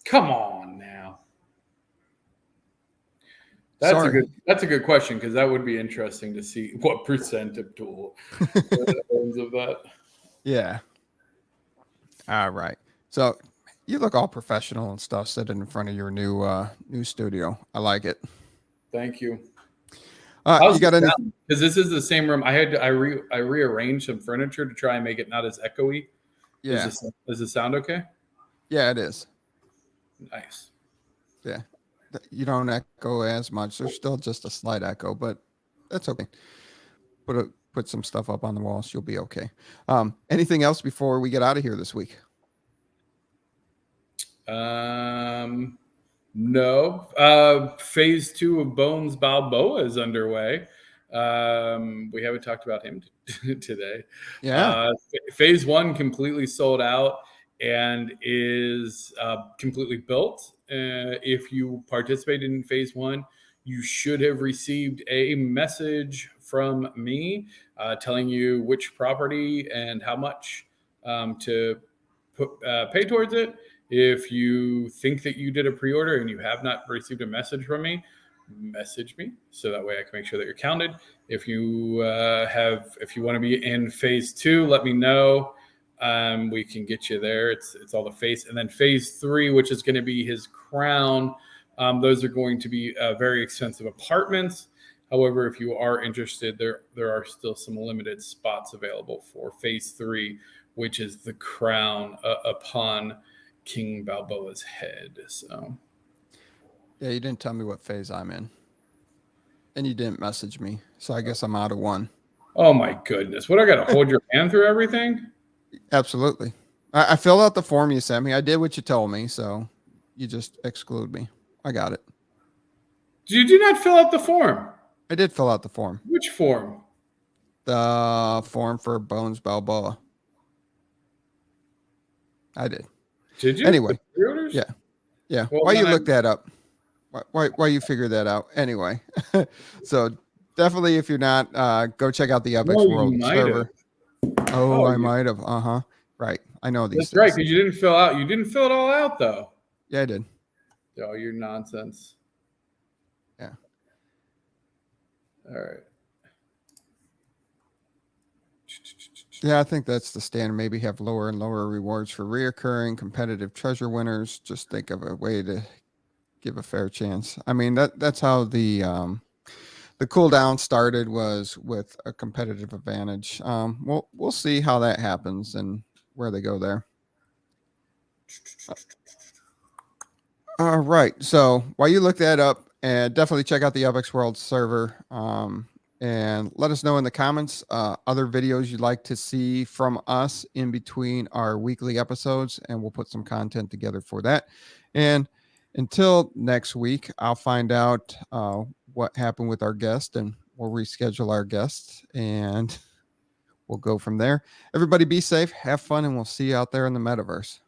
Come on now. That's a good question, because that would be interesting to see what percent of tool owns of that. Yeah. All right. So you look all professional and stuff sitting in front of your new studio. I like it. Thank you. You got any? Because this is the same room. I rearranged some furniture to try and make it not as echoey. Yeah. Does it sound okay? Yeah, it is. Nice. Yeah. You don't echo as much. There's still just a slight echo, but that's okay. Put some stuff up on the walls. You'll be okay. Anything else before we get out of here this week? No. Phase 2 of Bones Balboa is underway. We haven't talked about him today. Yeah. Phase 1 completely sold out and is completely built. If you participated in Phase 1, you should have received a message from me telling you which property and how much to pay towards it. If you think that you did a pre-order and you have not received a message from me, message me so that way I can make sure that you're counted. If you want to be in Phase 2, let me know. We can get you there. It's all the face. And then Phase 3, which is going to be his crown. Those are going to be very expensive apartments. However, if you are interested, there are still some limited spots available for Phase 3, which is the crown upon King Balboa's head. So, yeah, you didn't tell me what phase I'm in, and you didn't message me, so I guess I'm out of one. Oh my goodness! What, I got to hold your hand through everything? Absolutely. I filled out the form you sent me. I did what you told me, so you just exclude me. I got it. You do not fill out the form. I did fill out the form. Which form? The form for Bones Balboa. I did. Did you? Anyway. Yeah. Yeah. Well, why you look that up? Why you figure that out? Anyway. So definitely, if you're not, go check out the UPX World server. Oh, I might have. Right. I know these. That's right, because you didn't fill it all out though. Yeah, I did. Oh, you're nonsense. Yeah. All right. Yeah, I think that's the standard. Maybe have lower and lower rewards for reoccurring competitive treasure winners. Just think of a way to give a fair chance. I mean, that's how the cooldown started, was with a competitive advantage. We'll see how that happens and where they go there. All right. So while you look that up, and definitely check out the UPX World server. And let us know in the comments other videos you'd like to see from us in between our weekly episodes, and we'll put some content together for that. And until next week, I'll find out what happened with our guest, and we'll reschedule our guests, and we'll go from there. Everybody be safe, have fun, and we'll see you out there in the metaverse.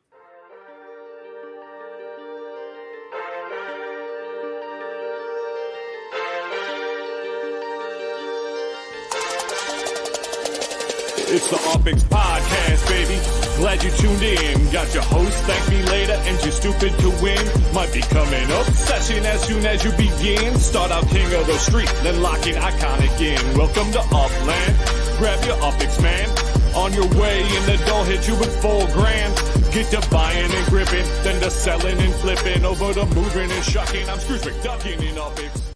It's the UPX Podcast, baby. Glad you tuned in. Got your host, thank me later, and you're stupid to win. Might be coming up, session as soon as you begin. Start out king of the street, then lock in iconic in. Welcome to Upland. Grab your UPX, man. On your way, and the door hit you with $4,000. Get to buying and gripping, then to selling and flipping. Over to moving and shucking. I'm Scrooge McDuckin in UPX.